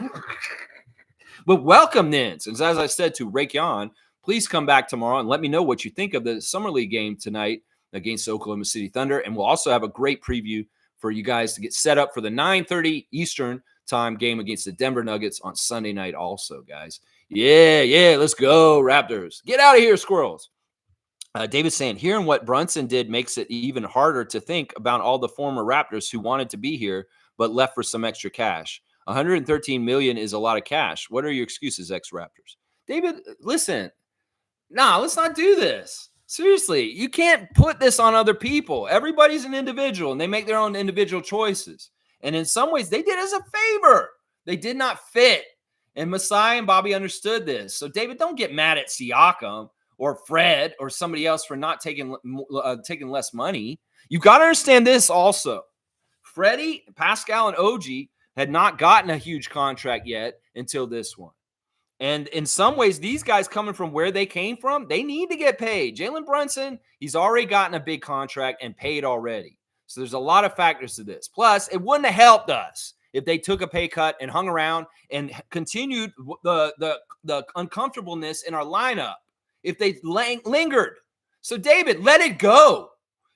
But welcome, Nins. And as I said to Rakeon, please come back tomorrow and let me know what you think of the Summer League game tonight against the Oklahoma City Thunder. And we'll also have a great preview for you guys to get set up for the 9:30 Eastern time game against the Denver Nuggets on Sunday night also, guys. Yeah, let's go, Raptors. Get out of here, squirrels. David's saying, hearing what Brunson did makes it even harder to think about all the former Raptors who wanted to be here but left for some extra cash. $113 million is a lot of cash. What are your excuses, ex-Raptors? David, listen, Nah, let's not do this. Seriously, you can't put this on other people. Everybody's an individual and they make their own individual choices. And in some ways, they did us a favor. They did not fit. And Masai and Bobby understood this. So, David, don't get mad at Siakam or Fred or somebody else for not taking less money. You got to understand this also. Freddie, Pascal, and OG had not gotten a huge contract yet until this one. And in some ways, these guys coming from where they came from, they need to get paid. Jalen Brunson, he's already gotten a big contract and paid already. So there's a lot of factors to this. Plus, it wouldn't have helped us if they took a pay cut and hung around and continued the uncomfortableness in our lineup. If they lingered. So, David, let it go.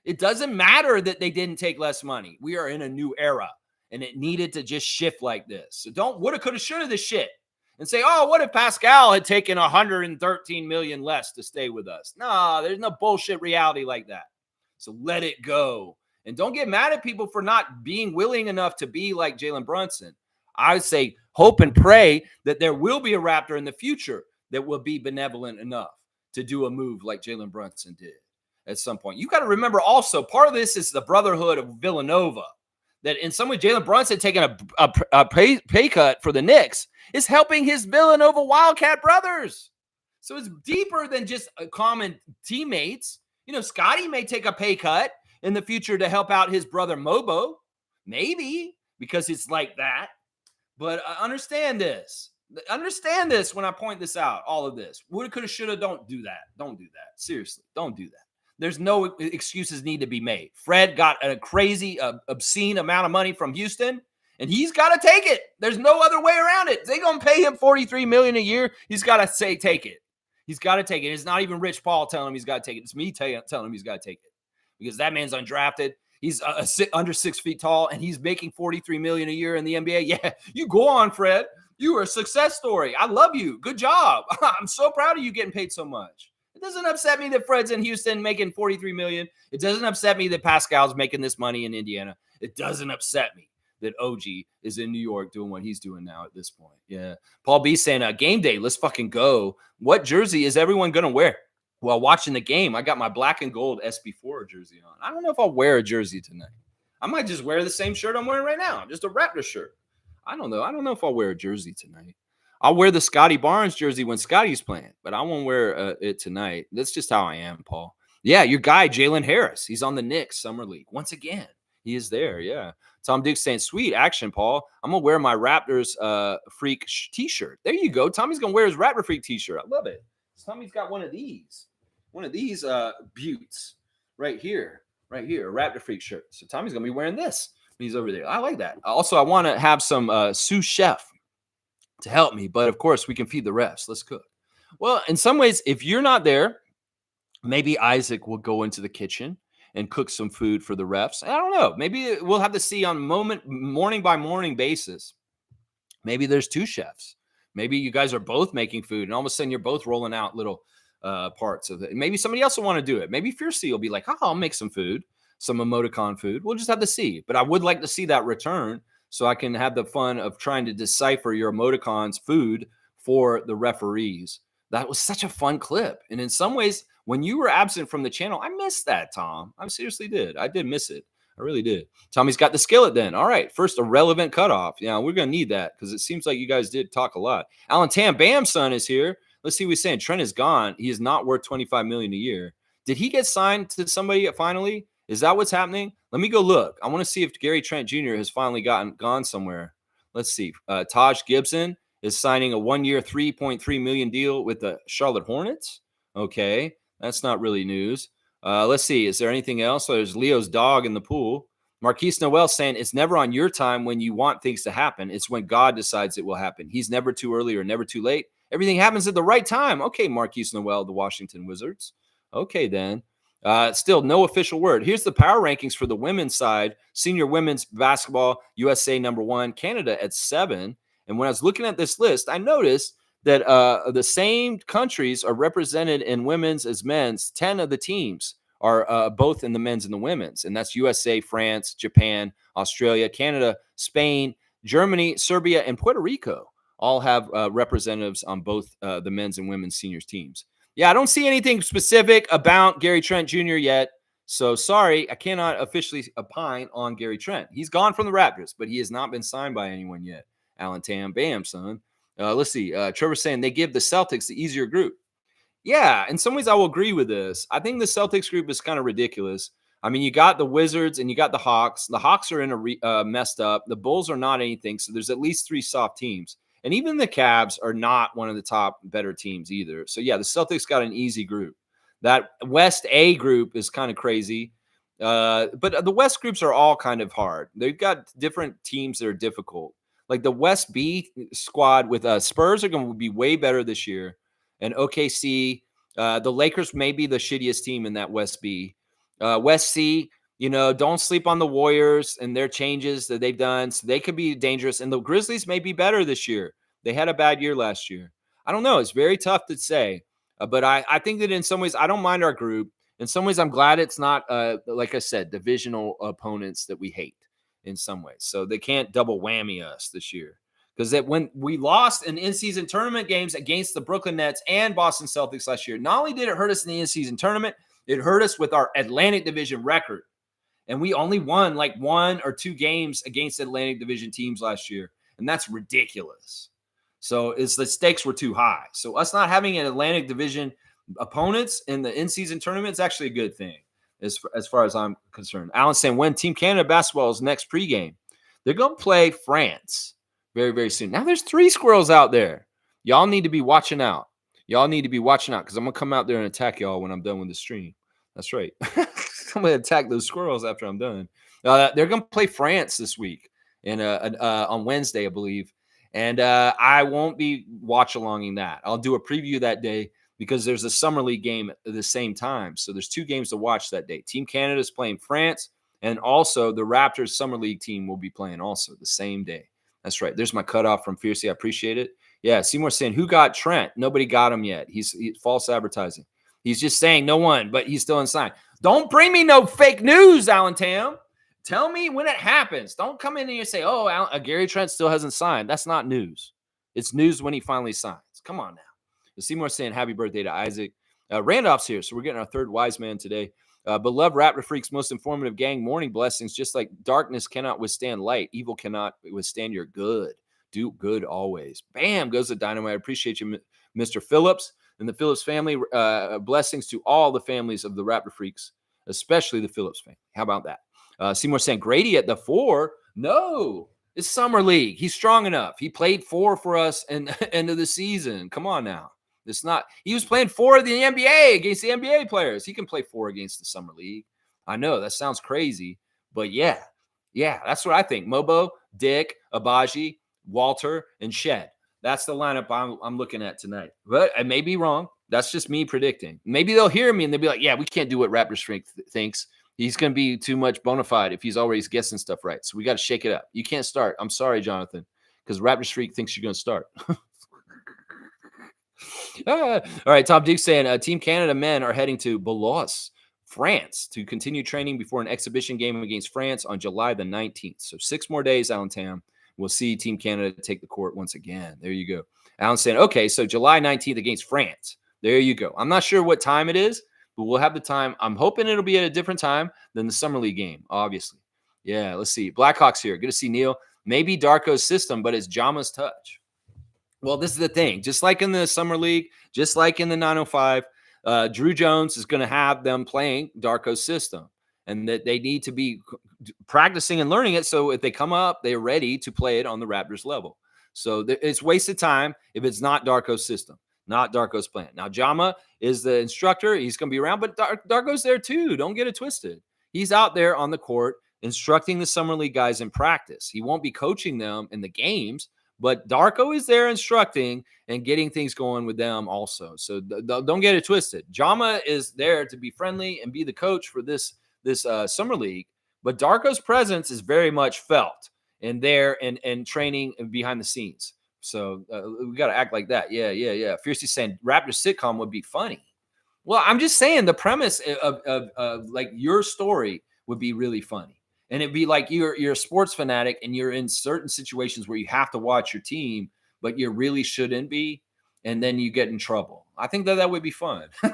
It doesn't matter that they didn't take less money. We are in a new era, and it needed to just shift like this. So don't woulda, coulda, shoulda this shit. And say, oh, what if Pascal had taken $113 million less to stay with us? No, there's no bullshit reality like that. So let it go. And don't get mad at people for not being willing enough to be like Jalen Brunson. I would say hope and pray that there will be a Raptor in the future that will be benevolent enough to do a move like Jalen Brunson did at some point. You got to remember also, part of this is the brotherhood of Villanova. That in some way, Jalen Brunson taking a pay cut for the Knicks is helping his Villanova Wildcat brothers. So it's deeper than just common teammates. You know, Scotty may take a pay cut in the future to help out his brother Mobo. Maybe, because it's like that. But understand this. Understand this when I point this out, all of this. Woulda, coulda, shoulda, don't do that. Don't do that. Seriously, don't do that. There's no excuses need to be made. Fred got a crazy, obscene amount of money from Houston, and he's got to take it. There's no other way around it. They're going to pay him $43 million a year. He's got to say, take it. He's got to take it. It's not even Rich Paul telling him he's got to take it. It's me telling him he's got to take it because that man's undrafted. He's under 6 feet tall, and he's making $43 million a year in the NBA. Yeah, you go on, Fred. You are a success story. I love you. Good job. I'm so proud of you getting paid so much. It doesn't upset me that Fred's in Houston making $43 million. It doesn't upset me that Pascal's making this money in Indiana. It doesn't upset me that OG is in New York doing what he's doing now at this point. Yeah. Paul B saying, game day, let's fucking go. What jersey is everyone going to wear? While watching the game, I got my black and gold SB4 jersey on. I don't know if I'll wear a jersey tonight. I might just wear the same shirt I'm wearing right now, just a Raptor shirt. I don't know. I don't know if I'll wear a jersey tonight. I'll wear the Scotty Barnes jersey when Scotty's playing, but I won't wear it tonight. That's just how I am, Paul. Yeah, your guy, Jalen Harris. He's on the Knicks Summer League. Once again, he is there. Yeah. Tom Duke saying, sweet action, Paul. I'm going to wear my Raptors Freak t-shirt. There you go. Tommy's going to wear his Raptor Freak t-shirt. I love it. Tommy's got one of these buttes right here, a Raptor Freak shirt. So Tommy's going to be wearing this when he's over there. I like that. Also, I want to have some sous chef to help me, but of course we can feed the refs. Let's cook. Well, in some ways, if you're not there, maybe Isaac will go into the kitchen and cook some food for the refs. I don't know. Maybe we'll have to see on morning by morning basis. Maybe there's two chefs. Maybe you guys are both making food, and all of a sudden you're both rolling out little parts of it. Maybe somebody else will want to do it. Maybe Fiercey will be like, oh, I'll make some food, some emoticon food. We'll just have to see. But I would like to see that return, so I can have the fun of trying to decipher your emoticons food for the referees. That was such a fun clip. And in some ways, when you were absent from the channel, I missed that, Tom. I seriously did. I did miss it. I really did. Tommy's got the skillet then. All right. First, a relevant cutoff. Yeah, we're going to need that because it seems like you guys did talk a lot. Alan Tam, Bam son is here. Let's see what he's saying. Trent is gone. He is not worth $25 million a year. Did he get signed to somebody finally? Is that what's happening? Let me go look. I want to see if Gary Trent Jr. has finally gone somewhere. Let's see. Taj Gibson is signing a 1-year, $3.3 million deal with the Charlotte Hornets. Okay, that's not really news. Let's see. Is there anything else? So there's Leo's dog in the pool. Marquise Noel saying it's never on your time when you want things to happen. It's when God decides it will happen. He's never too early or never too late. Everything happens at the right time. Okay, Marquise Noel, the Washington Wizards. Okay, then. Still no official word. Here's the power rankings for the women's side. Senior women's basketball, USA #1, Canada at 7. And when I was looking at this list, I noticed that the same countries are represented in women's as men's. 10 of the teams are both in the men's and the women's. And that's USA, France, Japan, Australia, Canada, Spain, Germany, Serbia, and Puerto Rico all have representatives on both the men's and women's seniors teams. Yeah, I don't see anything specific about Gary Trent Jr. yet. So sorry, I cannot officially opine on Gary Trent. He's gone from the Raptors, but he has not been signed by anyone yet. Alan Tam, bam, son. Let's see. Trevor's saying they give the Celtics the easier group. Yeah, in some ways, I will agree with this. I think the Celtics group is kind of ridiculous. I mean, you got the Wizards and you got the Hawks. The Hawks are in a messed up. The Bulls are not anything. So there's at least three soft teams. And even the Cavs are not one of the top better teams either. So yeah, the Celtics got an easy group. That West A group is kind of crazy. But the West groups are all kind of hard. They've got different teams that are difficult. Like the West B squad with Spurs are going to be way better this year. And OKC, the Lakers may be the shittiest team in that West B. West C, don't sleep on the Warriors and their changes that they've done. So they could be dangerous. And the Grizzlies may be better this year. They had a bad year last year. I don't know. It's very tough to say. But I think that in some ways, I don't mind our group. In some ways, I'm glad it's not, like I said, divisional opponents that we hate in some ways. So they can't double whammy us this year. Because when we lost in in-season tournament games against the Brooklyn Nets and Boston Celtics last year, not only did it hurt us in the in-season tournament, it hurt us with our Atlantic Division record. And we only won like 1 or 2 games against Atlantic Division teams last year. And that's ridiculous. So the stakes were too high. So us not having an Atlantic Division opponents in the in-season tournament is actually a good thing as far as I'm concerned. Alan's saying when Team Canada basketball is next pregame, they're going to play France very, very soon. Now there's 3 squirrels out there. Y'all need to be watching out. Y'all need to be watching out because I'm going to come out there and attack y'all when I'm done with the stream. That's right. I'm going to attack those squirrels after I'm done. They're going to play France this week on Wednesday, I believe. And I won't be watch-alonging that. I'll do a preview that day because there's a Summer League game at the same time. So there's 2 games to watch that day. Team Canada is playing France, and also the Raptors Summer League team will be playing also the same day. That's right. There's my cutoff from Fiercey. I appreciate it. Yeah, Seymour saying, who got Trent? Nobody got him yet. He's false advertising. He's just saying no one, but he's still unsigned. Don't bring me no fake news, Alan Tam. Tell me when it happens. Don't come in and say, oh, Gary Trent still hasn't signed. That's not news. It's news when he finally signs. Come on now. Seymour saying happy birthday to Isaac. Randolph's here, so we're getting our 3rd wise man today. Beloved Raptor Freaks, most informative gang, morning blessings. Just like darkness cannot withstand light, evil cannot withstand your good. Do good always. Bam, goes the dynamite. I appreciate you, Mr. Phillips and the Phillips family. Blessings to all the families of the Raptor Freaks, especially the Phillips family. How about that? Seymour saying Grady at the 4. No, it's Summer League. He's strong enough. He played 4 for us in the end of the season. Come on now. It's not. He was playing 4 in the NBA against the NBA players. He can play 4 against the Summer League. I know that sounds crazy, but yeah, that's what I think. Mobo, Dick, Abaji, Walter, and Shed. That's the lineup I'm looking at tonight. But I may be wrong. That's just me predicting. Maybe they'll hear me and they'll be like, yeah, we can't do what Raptor Strength thinks. He's going to be too much bona fide if he's always guessing stuff right. So we got to shake it up. You can't start. I'm sorry, Jonathan, because Raptor Streak thinks you're going to start. All right, Tom Duke saying Team Canada men are heading to Boulogne, France, to continue training before an exhibition game against France on July the 19th. So 6 more days, Alan Tam. We'll see Team Canada take the court once again. There you go. Alan saying, okay, so July 19th against France. There you go. I'm not sure what time it is, but we'll have the time. I'm hoping it'll be at a different time than the Summer League game, obviously. Yeah, let's see. Blackhawks here. Good to see Neil. Maybe Darko's system, but it's Jama's touch. Well, this is the thing. Just like in the Summer League, just like in the 905, Drew Jones is going to have them playing Darko's system, and that they need to be practicing and learning it. So if they come up, they're ready to play it on the Raptors level. So it's wasted time if it's not Darko's system, not Darko's plan. Now, Jama is the instructor. He's going to be around, but Darko's there too. Don't get it twisted. He's out there on the court instructing the Summer League guys in practice. He won't be coaching them in the games, but Darko is there instructing and getting things going with them also. So don't get it twisted. Jama is there to be friendly and be the coach for this Summer League, but Darko's presence is very much felt and there and training and behind the scenes. So we got to act like that. Yeah. Fiercely saying Raptors sitcom would be funny. Well, I'm just saying the premise of like your story would be really funny. And it'd be like you're a sports fanatic and you're in certain situations where you have to watch your team, but you really shouldn't be. And then you get in trouble. I think that would be fun. I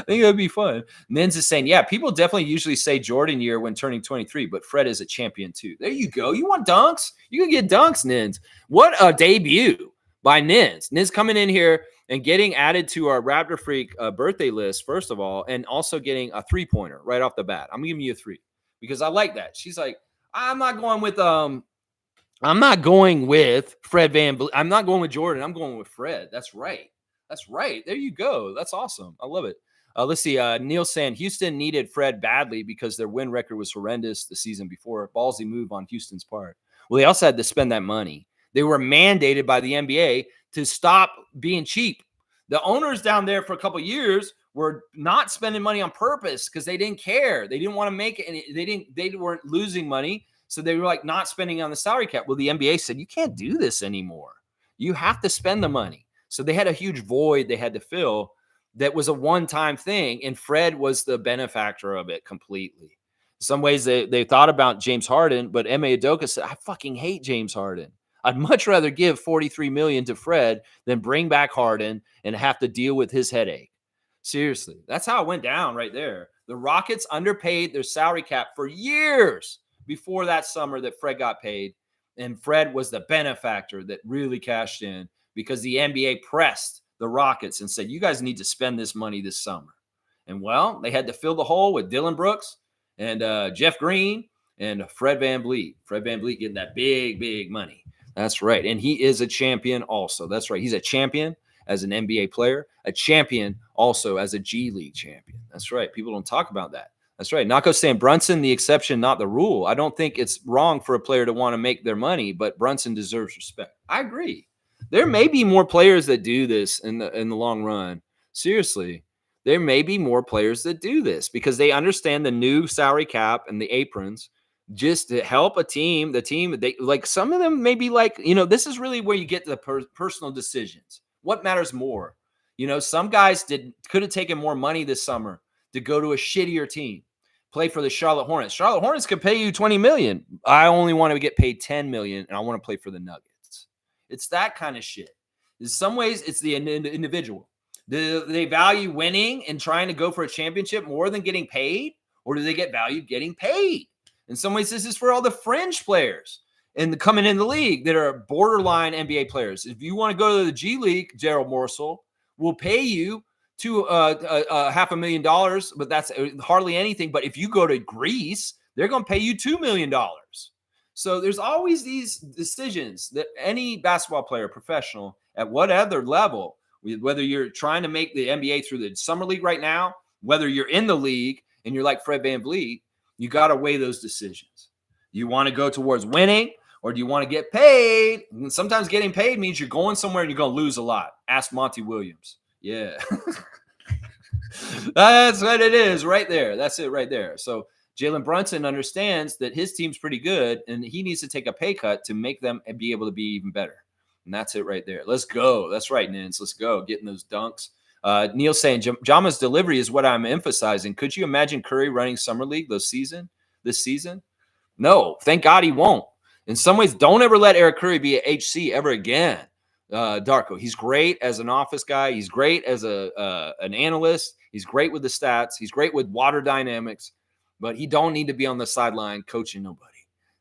think it would be fun. Nins is saying, yeah, people definitely usually say Jordan year when turning 23, but Fred is a champion too. There you go. You want dunks? You can get dunks, Nins. What a debut by Nins. Nins coming in here and getting added to our Raptor Freak birthday list, first of all, and also getting a three-pointer right off the bat. I'm giving you a 3 because I like that. She's like, I'm not going with Fred VanVleet. I'm not going with Jordan. I'm going with Fred. That's right. That's right. There you go. That's awesome. I love it. Let's see. Neil saying Houston needed Fred badly because their win record was horrendous the season before. Ballsy move on Houston's part. Well, they also had to spend that money. They were mandated by the NBA to stop being cheap. The owners down there for a couple of years were not spending money on purpose because they didn't care. They didn't want to make it. They weren't losing money. So they were like not spending on the salary cap. Well, the NBA said, you can't do this anymore. You have to spend the money. So they had a huge void they had to fill that was a one-time thing. And Fred was the benefactor of it completely. In some ways they thought about James Harden, but Ime Udoka said, I fucking hate James Harden. I'd much rather give $43 million to Fred than bring back Harden and have to deal with his headache. Seriously, that's how it went down right there. The Rockets underpaid their salary cap for years before that summer that Fred got paid. And Fred was the benefactor that really cashed in because the NBA pressed the Rockets and said, you guys need to spend this money this summer. And well, they had to fill the hole with Dylan Brooks and Jeff Green and Fred VanVleet. Fred VanVleet getting that big, big money. That's right. And he is a champion also. That's right. He's a champion as an NBA player, a champion also as a G League champion. That's right. People don't talk about that. That's right. Nako's saying Brunson, the exception, not the rule. I don't think it's wrong for a player to want to make their money, but Brunson deserves respect. I agree. There may be more players that do this in the long run. Seriously, there may be more players that do this because they understand the new salary cap and the aprons just to help a team. The team, they like some of them may be like, this is really where you get the personal decisions. What matters more? Some guys could have taken more money this summer to go to a shittier team. Play for the Charlotte Hornets. Charlotte Hornets could pay you $20 million. I only want to get paid $10 million, and I want to play for the Nuggets. It's that kind of shit. In some ways, it's the individual. Do they value winning and trying to go for a championship more than getting paid, or do they get valued getting paid? In some ways, this is for all the fringe players and coming in the league that are borderline NBA players. If you want to go to the G League, Gerald Morsel will pay you to $500,000, but that's hardly anything. But if you go to Greece, they're going to pay you $2 million. So there's always these decisions that any basketball player, professional, at whatever level, whether you're trying to make the NBA through the summer league right now, whether you're in the league and you're like Fred VanVleet, you got to weigh those decisions. You want to go towards winning, or do you want to get paid? And sometimes getting paid means you're going somewhere and you're going to lose a lot. Ask Monty Williams. Yeah. That's what it is right there. That's it right there. So Jalen Brunson understands that his team's pretty good and he needs to take a pay cut to make them and be able to be even better. And that's it right there. Let's go. That's right, Nins. Let's go. Getting those dunks. Neil saying Jama's delivery is what I'm emphasizing. Could you imagine Curry running Summer League this season? No, thank God he won't. In some ways, don't ever let Eric Curry be at HC ever again. Darko, he's great as an office guy. He's great as an analyst. He's great with the stats. He's great with water dynamics, but he don't need to be on the sideline coaching nobody.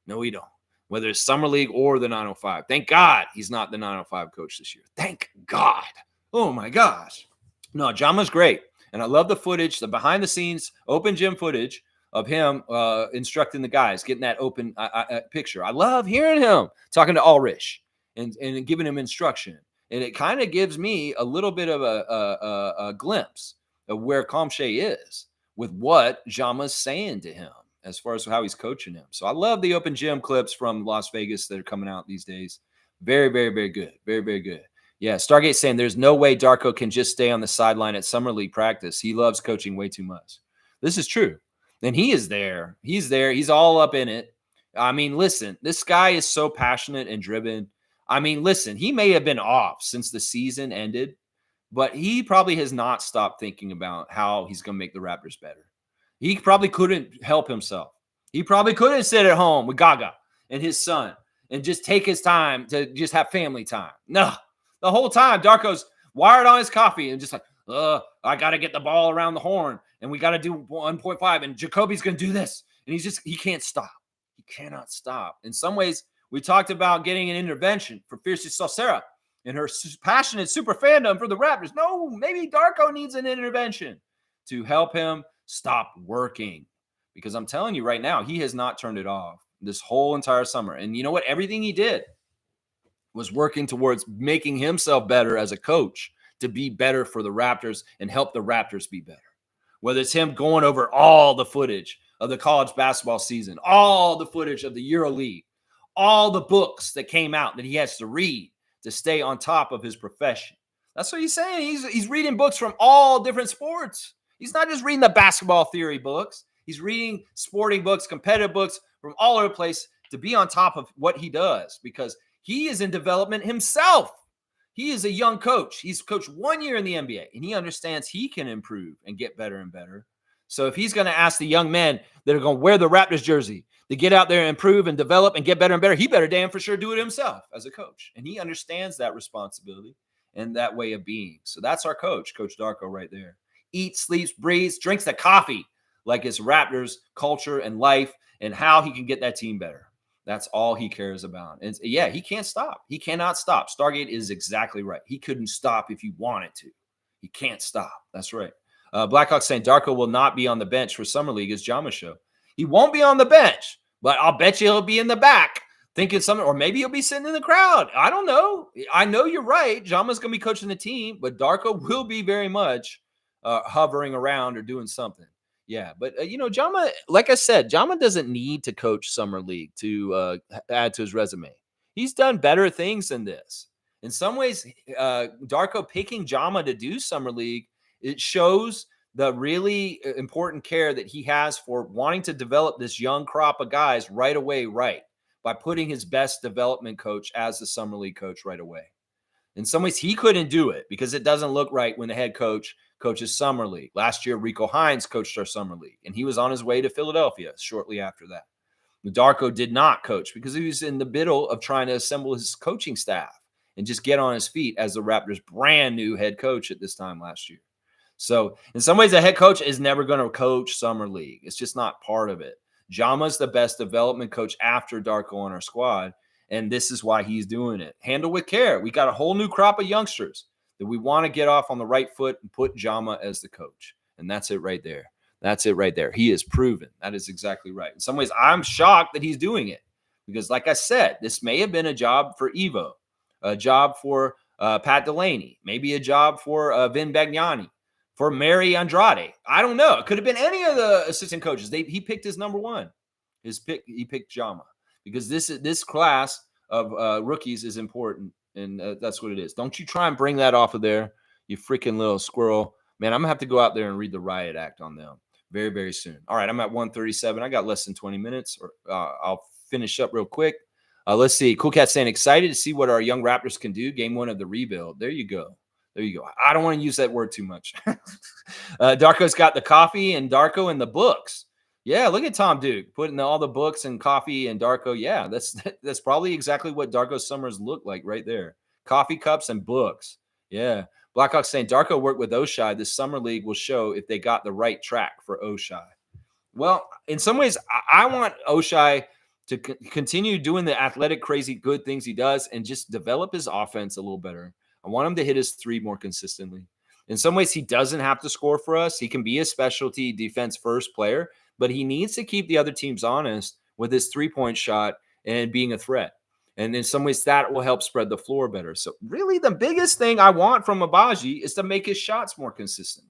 No, he don't. Whether it's Summer League or the 905. Thank God he's not the 905 coach this year. Thank God. Oh, my gosh. No, Jama's great. And I love the footage, the behind-the-scenes open gym footage of him instructing the guys, getting that open picture. I love hearing him talking to Ulrich and giving him instruction. And it kind of gives me a little bit of a glimpse of where Comshay is with what Jama's saying to him as far as how he's coaching him. So I love the open gym clips from Las Vegas that are coming out these days. Very, very, very good. Very, very good. Yeah, Stargate saying there's no way Darko can just stay on the sideline at Summer League practice. He loves coaching way too much. This is true. And he is there. He's there. He's all up in it. I mean, listen, this guy is so passionate and driven. I mean, listen, he may have been off since the season ended, but he probably has not stopped thinking about how he's going to make the Raptors better. He probably couldn't help himself. He probably couldn't sit at home with Gaga and his son and just take his time to just have family time. No, the whole time Darko's, wired on his coffee and just like, I got to get the ball around the horn and we got to do 1.5 and Jacoby's going to do this. And he can't stop. He cannot stop. In some ways, we talked about getting an intervention for Fiercey Saucera and her passionate super fandom for the Raptors. No, maybe Darko needs an intervention to help him stop working. Because I'm telling you right now, he has not turned it off this whole entire summer. And you know what? Everything he did was working towards making himself better as a coach to be better for the Raptors and help the Raptors be better. Whether it's him going over all the footage of the college basketball season, all the footage of the EuroLeague, all the books that came out that he has to read to stay on top of his profession. That's what he's saying. He's reading books from all different sports. He's not just reading the basketball theory books. He's reading sporting books, competitive books from all over the place to be on top of what he does because he is in development himself. He is a young coach. He's coached 1 year in the NBA, and he understands he can improve and get better and better. So if he's going to ask the young men that are going to wear the Raptors jersey to get out there and improve and develop and get better and better, he better damn for sure do it himself as a coach. And he understands that responsibility and that way of being. So that's our coach, Coach Darko right there. Eats, sleeps, breathes, drinks the coffee like it's Raptors culture and life and how he can get that team better. That's all he cares about. And yeah, he can't stop. He cannot stop. Stargate is exactly right. He couldn't stop if he wanted to. He can't stop. That's right. Blackhawk saying Darko will not be on the bench for Summer League as Jama show. He won't be on the bench, but I'll bet you he'll be in the back thinking something, or maybe he'll be sitting in the crowd. I don't know. I know you're right. Jama's going to be coaching the team, but Darko will be very much hovering around or doing something. Yeah, but, Jama, like I said, Jama doesn't need to coach Summer League to add to his resume. He's done better things than this. In some ways, Darko picking Jama to do Summer League, it shows the really important care that he has for wanting to develop this young crop of guys right away, by putting his best development coach as the Summer League coach right away. In some ways, he couldn't do it because it doesn't look right when the head coach coaches Summer League. Last year, Rico Hines coached our Summer League, and he was on his way to Philadelphia shortly after that. Darko did not coach because he was in the middle of trying to assemble his coaching staff and just get on his feet as the Raptors' brand new head coach at this time last year. So in some ways, a head coach is never going to coach Summer League. It's just not part of it. Jama's the best development coach after Darko on our squad, and this is why he's doing it. Handle with care. We got a whole new crop of youngsters that we want to get off on the right foot and put Jama as the coach. And that's it right there. That's it right there. He is proven. That is exactly right. In some ways, I'm shocked that he's doing it because, like I said, this may have been a job for Evo, a job for Pat Delaney, maybe a job for Vin Bagnani, for Mary Andrade. I don't know. It could have been any of the assistant coaches. He picked his number one. He picked Jama because this class of rookies is important, and that's what it is. Don't you try and bring that off of there, you freaking little squirrel. Man, I'm going to have to go out there and read the riot act on them very, very soon. All right, I'm at 1:37. I got less than 20 minutes. I'll finish up real quick. Let's see. Cool Cat saying, excited to see what our young Raptors can do. Game 1 of the rebuild. There you go. There you go. I don't want to use that word too much. Darko's got the coffee and Darko and the books. Yeah, look at Tom Duke putting all the books and coffee and Darko. Yeah, that's probably exactly what Darko's summers look like right there. Coffee cups and books. Yeah. Blackhawk saying Darko worked with Oshai. This summer league will show if they got the right track for Oshai. Well, in some ways, I want Oshai to continue doing the athletic, crazy, good things he does and just develop his offense a little better. I want him to hit his three more consistently. In some ways, he doesn't have to score for us. He can be a specialty defense first player, but he needs to keep the other teams honest with his three-point shot and being a threat. And in some ways, that will help spread the floor better. So really, the biggest thing I want from Agbaji is to make his shots more consistent.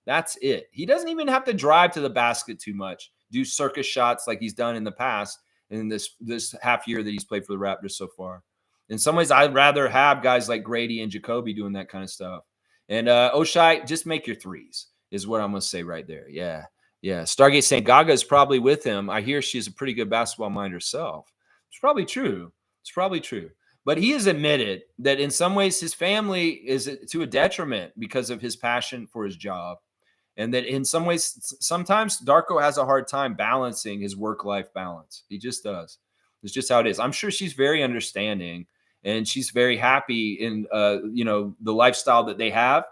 That's it. He doesn't even have to drive to the basket too much, do circus shots like he's done in the past in this half year that he's played for the Raptors so far. In some ways, I'd rather have guys like Grady and Jacoby doing that kind of stuff. And Oshai, just make your threes is what I'm going to say right there. Yeah. Yeah. Stargate saying Gaga is probably with him. I hear she's a pretty good basketball mind herself. It's probably true. It's probably true. But he has admitted that in some ways his family is to a detriment because of his passion for his job. And that in some ways, sometimes Darko has a hard time balancing his work-life balance. He just does. It's just how it is. I'm sure she's very understanding and she's very happy in the lifestyle that they have.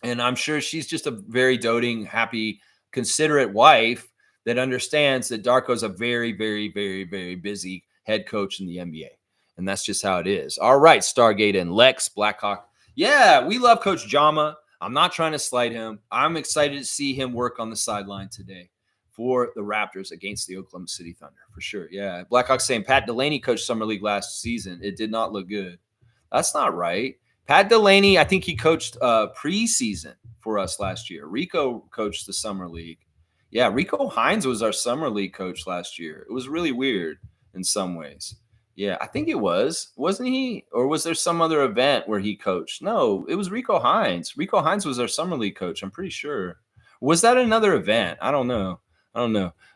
And I'm sure she's just a very doting, happy, considerate wife that understands that Darko's a very, very, very, very busy head coach in the NBA. And that's just how it is. All right, Stargate and Lex, Blackhawk. Yeah, we love Coach Jama. I'm not trying to slight him. I'm excited to see him work on the sideline today for the Raptors against the Oklahoma City Thunder, for sure. Yeah, Blackhawks saying Pat Delaney coached Summer League last season. It did not look good. That's not right. Pat Delaney, I think he coached preseason for us last year. Rico coached the Summer League. Yeah, Rico Hines was our Summer League coach last year. It was really weird in some ways. Yeah, I think it was. Wasn't he? Or was there some other event where he coached? No, it was Rico Hines. Rico Hines was our Summer League coach, I'm pretty sure. Was that another event? I don't know.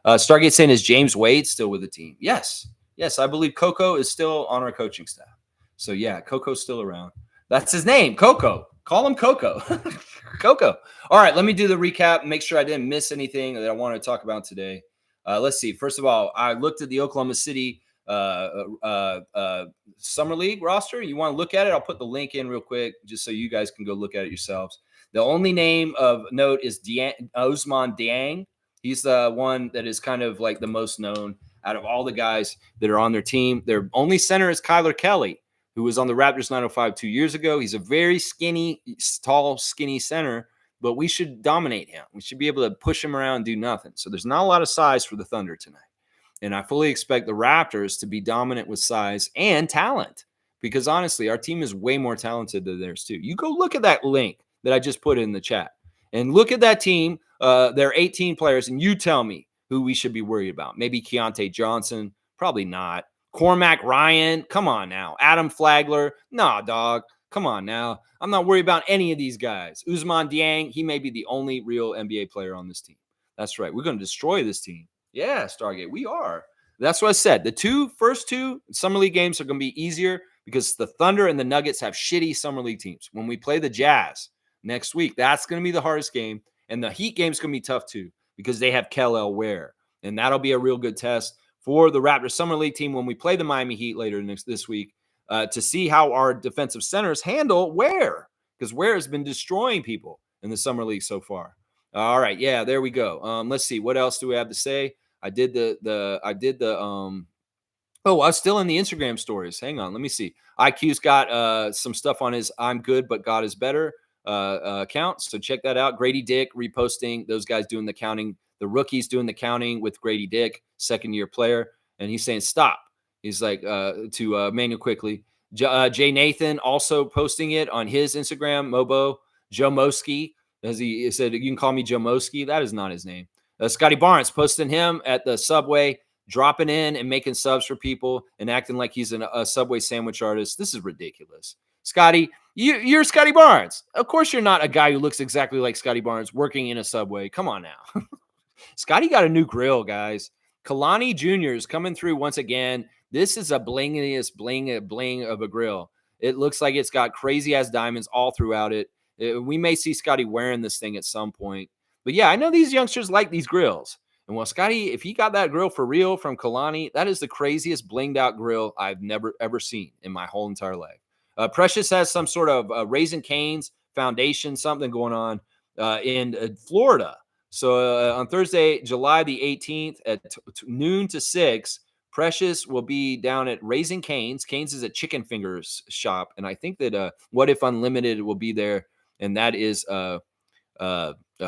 Stargate saying, is James Wade still with the team? Yes. Yes, I believe Coco is still on our coaching staff. So, yeah, Coco's still around. That's his name, Coco. Call him Coco. Coco. All right, let me do the recap. Make sure I didn't miss anything that I wanted to talk about today. Let's see. First of all, I looked at the Oklahoma City Summer League roster. You want to look at it? I'll put the link in real quick just so you guys can go look at it yourselves. The only name of note is Ousmane Dieng. He's the one that is kind of like the most known out of all the guys that are on their team. Their only center is Kyler Kelly, who was on the Raptors 905 2 years ago. He's a very tall, skinny center, but we should dominate him. We should be able to push him around and do nothing. So there's not a lot of size for the Thunder tonight. And I fully expect the Raptors to be dominant with size and talent, because honestly, our team is way more talented than theirs too. You go look at that link that I just put in the chat and look at that team. There are 18 players, and you tell me who we should be worried about. Maybe Keontae Johnson, probably not. Cormac Ryan, come on now. Adam Flagler, nah, dog. Come on now. I'm not worried about any of these guys. Ousmane Dieng, he may be the only real NBA player on this team. That's right. We're going to destroy this team. Yeah, Stargate, we are. That's what I said. The first two Summer League games are going to be easier because the Thunder and the Nuggets have shitty Summer League teams. When we play the Jazz next week, that's going to be the hardest game. And the Heat game's going to be tough too because they have Kel Ware. And that'll be a real good test for the Raptors Summer League team when we play the Miami Heat later this week to see how our defensive centers handle Ware, because Ware has been destroying people in the Summer League so far. All right, yeah, there we go. Let's see, what else do we have to say? I was still in the Instagram stories. Hang on, let me see. IQ's got some stuff on his I'm Good But God Is Better account, so check that out. Grady Dick reposting, those guys doing the counting. The rookies doing the counting with Grady Dick, second-year player, and he's saying stop. He's like to Manuel quickly. Jay Nathan also posting it on his Instagram. Mobo Joe Moski, as he said, you can call me Joe Moski. That is not his name. Scotty Barnes posting him at the Subway, dropping in and making subs for people and acting like he's a Subway sandwich artist. This is ridiculous. Scotty, you're Scotty Barnes. Of course you're not a guy who looks exactly like Scotty Barnes working in a Subway. Come on now. Scotty got a new grill, guys. Kalani Jr. is coming through once again. This is a blingiest bling of a grill. It looks like it's got crazy-ass diamonds all throughout it. We may see Scotty wearing this thing at some point. But, yeah, I know these youngsters like these grills. And, well, Scotty, if he got that grill for real from Kalani, that is the craziest blinged-out grill I've never, ever seen in my whole entire life. Precious has some sort of Raising Cane's Foundation, something going on in Florida. So on Thursday, July the 18th at noon to 6, Precious will be down at Raising Cane's. Cane's is a chicken fingers shop. And I think that What If Unlimited will be there. And that is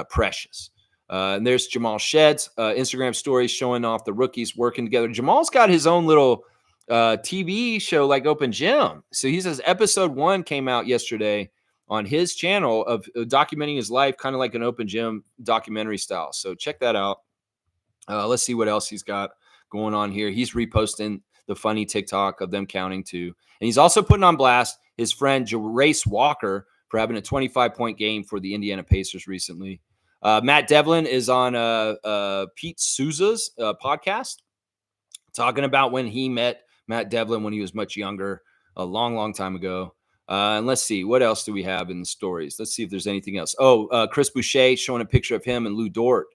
Precious. And there's Jamal Shed's Instagram stories showing off the rookies working together. Jamal's got his own little TV show like Open Gym. So he says episode 1 came out yesterday on his channel of documenting his life, kind of like an Open Gym documentary style. So check that out. Let's see what else he's got going on here. He's reposting the funny TikTok of them counting too. And he's also putting on blast his friend Jarace Walker for having a 25-point game for the Indiana Pacers recently. Matt Devlin is on Pete Souza's podcast, talking about when he met Matt Devlin when he was much younger, a long, long time ago. And let's see, what else do we have in the stories? Let's see if there's anything else. Chris Boucher showing a picture of him and Lou Dort,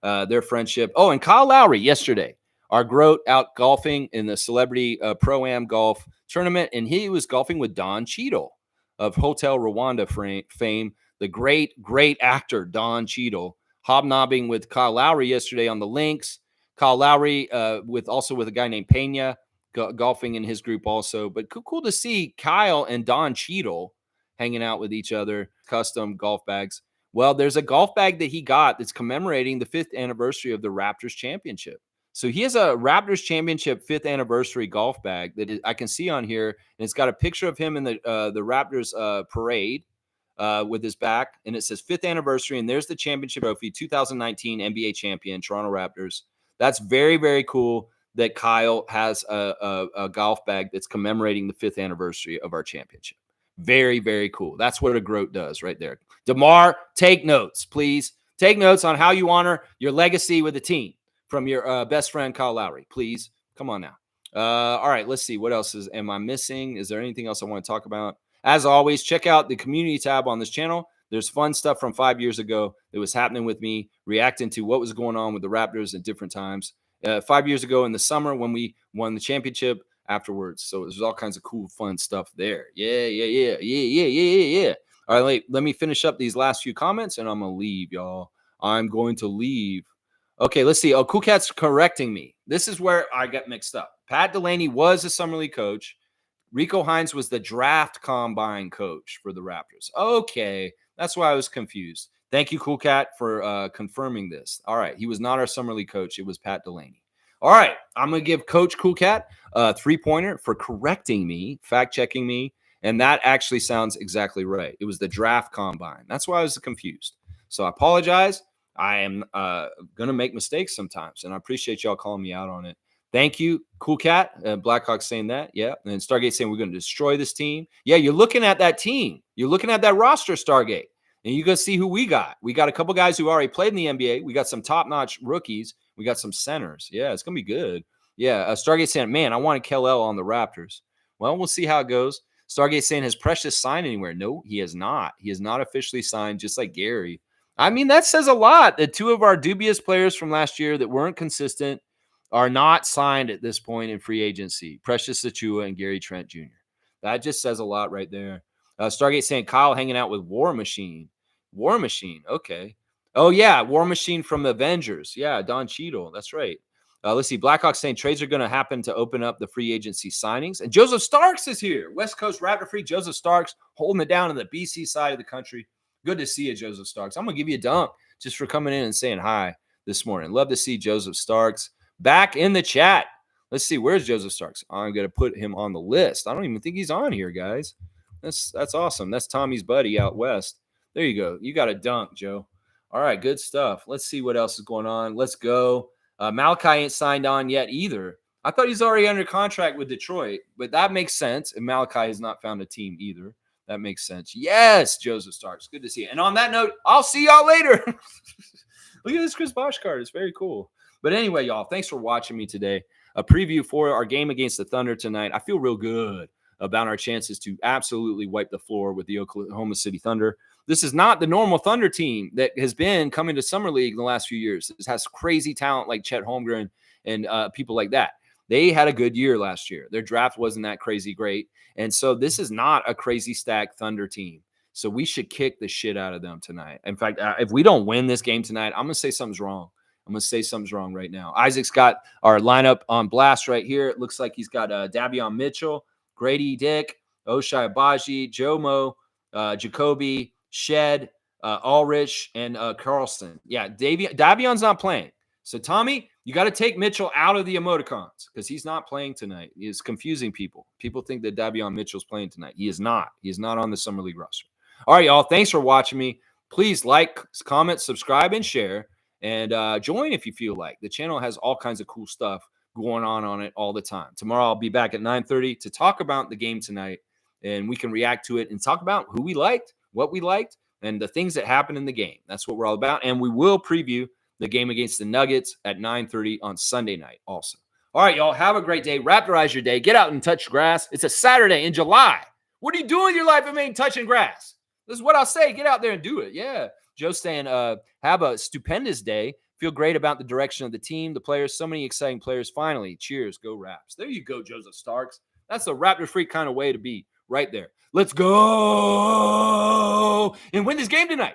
their friendship. Oh, and Kyle Lowry yesterday Our Groat out golfing in the Celebrity Pro-Am Golf Tournament, and he was golfing with Don Cheadle of Hotel Rwanda fame, the great actor Don Cheadle, hobnobbing with Kyle Lowry yesterday on the links. Kyle Lowry with a guy named Pena golfing in his group also. But cool to see Kyle and Don Cheadle hanging out with each other, custom golf bags. Well, there's a golf bag that he got that's commemorating the 5th anniversary of the Raptors championship. So he has a Raptors championship 5th anniversary golf bag that I can see on here, and it's got a picture of him in the Raptors parade with his back, and it says 5th anniversary, and there's the championship trophy, 2019 NBA champion, Toronto Raptors. That's very, very cool that Kyle has a golf bag that's commemorating the 5th anniversary of our championship. Very, very cool. That's what a Groat does right there. DeMar, take notes, please. Take notes on how you honor your legacy with the team from your best friend, Kyle Lowry. Please, come on now. All right, let's see. What else am I missing? Is there anything else I want to talk about? As always, check out the community tab on this channel. There's fun stuff from 5 years ago that was happening with me, reacting to what was going on with the Raptors at different times. 5 years ago in the summer when we won the championship, afterwards. So there's all kinds of cool, fun stuff there. Yeah. All right, let me finish up these last few comments, and I'm going to leave, y'all. I'm going to leave. Okay, let's see. Oh, Cool Cat's correcting me. This is where I got mixed up. Pat Delaney was a summer league coach. Rico Hines was the draft combine coach for the Raptors. Okay, that's why I was confused. Thank you, Cool Cat, for confirming this. All right, he was not our summer league coach. It was Pat Delaney. All right, I'm going to give Coach Cool Cat a 3-pointer for correcting me, fact-checking me, and that actually sounds exactly right. It was the draft combine. That's why I was confused. So I apologize. I am going to make mistakes sometimes, and I appreciate y'all calling me out on it. Thank you, Cool Cat. Blackhawk saying that. Yeah. And Stargate saying we're going to destroy this team. Yeah, you're looking at that team. You're looking at that roster, Stargate. And you go see who we got. We got a couple guys who already played in the NBA. We got some top-notch rookies. We got some centers. Yeah, it's going to be good. Yeah, Stargate saying, man, I wanted Kel-El on the Raptors. Well, we'll see how it goes. Stargate saying, has Precious signed anywhere? No, he has not. He has not officially signed, just like Gary. I mean, that says a lot that two of our dubious players from last year that weren't consistent are not signed at this point in free agency. Precious Achua and Gary Trent Jr. That just says a lot right there. Stargate saying Kyle hanging out with War Machine. War Machine. Okay. Oh, yeah. War Machine from Avengers. Yeah. Don Cheadle. That's right. Let's see. Blackhawk saying trades are going to happen to open up the free agency signings. And Joseph Starks is here. West Coast Raptor Freak. Joseph Starks holding it down in the BC side of the country. Good to see you, Joseph Starks. I'm going to give you a dunk just for coming in and saying hi this morning. Love to see Joseph Starks back in the chat. Let's see. Where's Joseph Starks? I'm going to put him on the list. I don't even think he's on here, guys. That's awesome. That's Tommy's buddy out west. There you go. You got a dunk, Joe. All right, good stuff. Let's see what else is going on. Let's go. Malachi ain't signed on yet either. I thought he's already under contract with Detroit, but that makes sense. And Malachi has not found a team either. That makes sense. Yes, Joseph Starks. Good to see you. And on that note, I'll see y'all later. Look at this Chris Bosh card. It's very cool. But anyway, y'all, thanks for watching me today. A preview for our game against the Thunder tonight. I feel real good about our chances to absolutely wipe the floor with the Oklahoma City Thunder. This is not the normal Thunder team that has been coming to Summer League in the last few years. This has crazy talent like Chet Holmgren and people like that. They had a good year last year. Their draft wasn't that crazy great. And so this is not a crazy stacked Thunder team. So we should kick the shit out of them tonight. In fact, if we don't win this game tonight, I'm going to say something's wrong. I'm going to say something's wrong right now. Isaac's got our lineup on blast right here. It looks like he's got Davion Mitchell, Grady Dick, Oshai Abaji, Jomo, Jacoby, Shed, Ulrich, and Carlson. Yeah, Davion's not playing. So, Tommy, you got to take Mitchell out of the emoticons because he's not playing tonight. He's confusing people. People think that Davion Mitchell's playing tonight. He is not. He is not on the Summer League roster. All right, y'all. Thanks for watching me. Please like, comment, subscribe, and share. And join if you feel like. The channel has all kinds of cool stuff going on it all the time. Tomorrow I'll be back at 9:30 to talk about the game tonight, and we can react to it and talk about who we liked, what we liked, and the things that happened in the game. That's what we're all about. And we will preview the game against the Nuggets at 9:30 on Sunday night also. All right, y'all. Have a great day. Raptorize your day. Get out and touch grass. It's a Saturday in July. What are you doing with your life if you ain't touching grass? This is what I'll say. Get out there and do it. Yeah. Joe's saying, have a stupendous day. Feel great about the direction of the team, the players, so many exciting players. Finally, cheers, go Raps. There you go, Joseph Starks. That's the Raptor freak kind of way to be right there. Let's go and win this game tonight.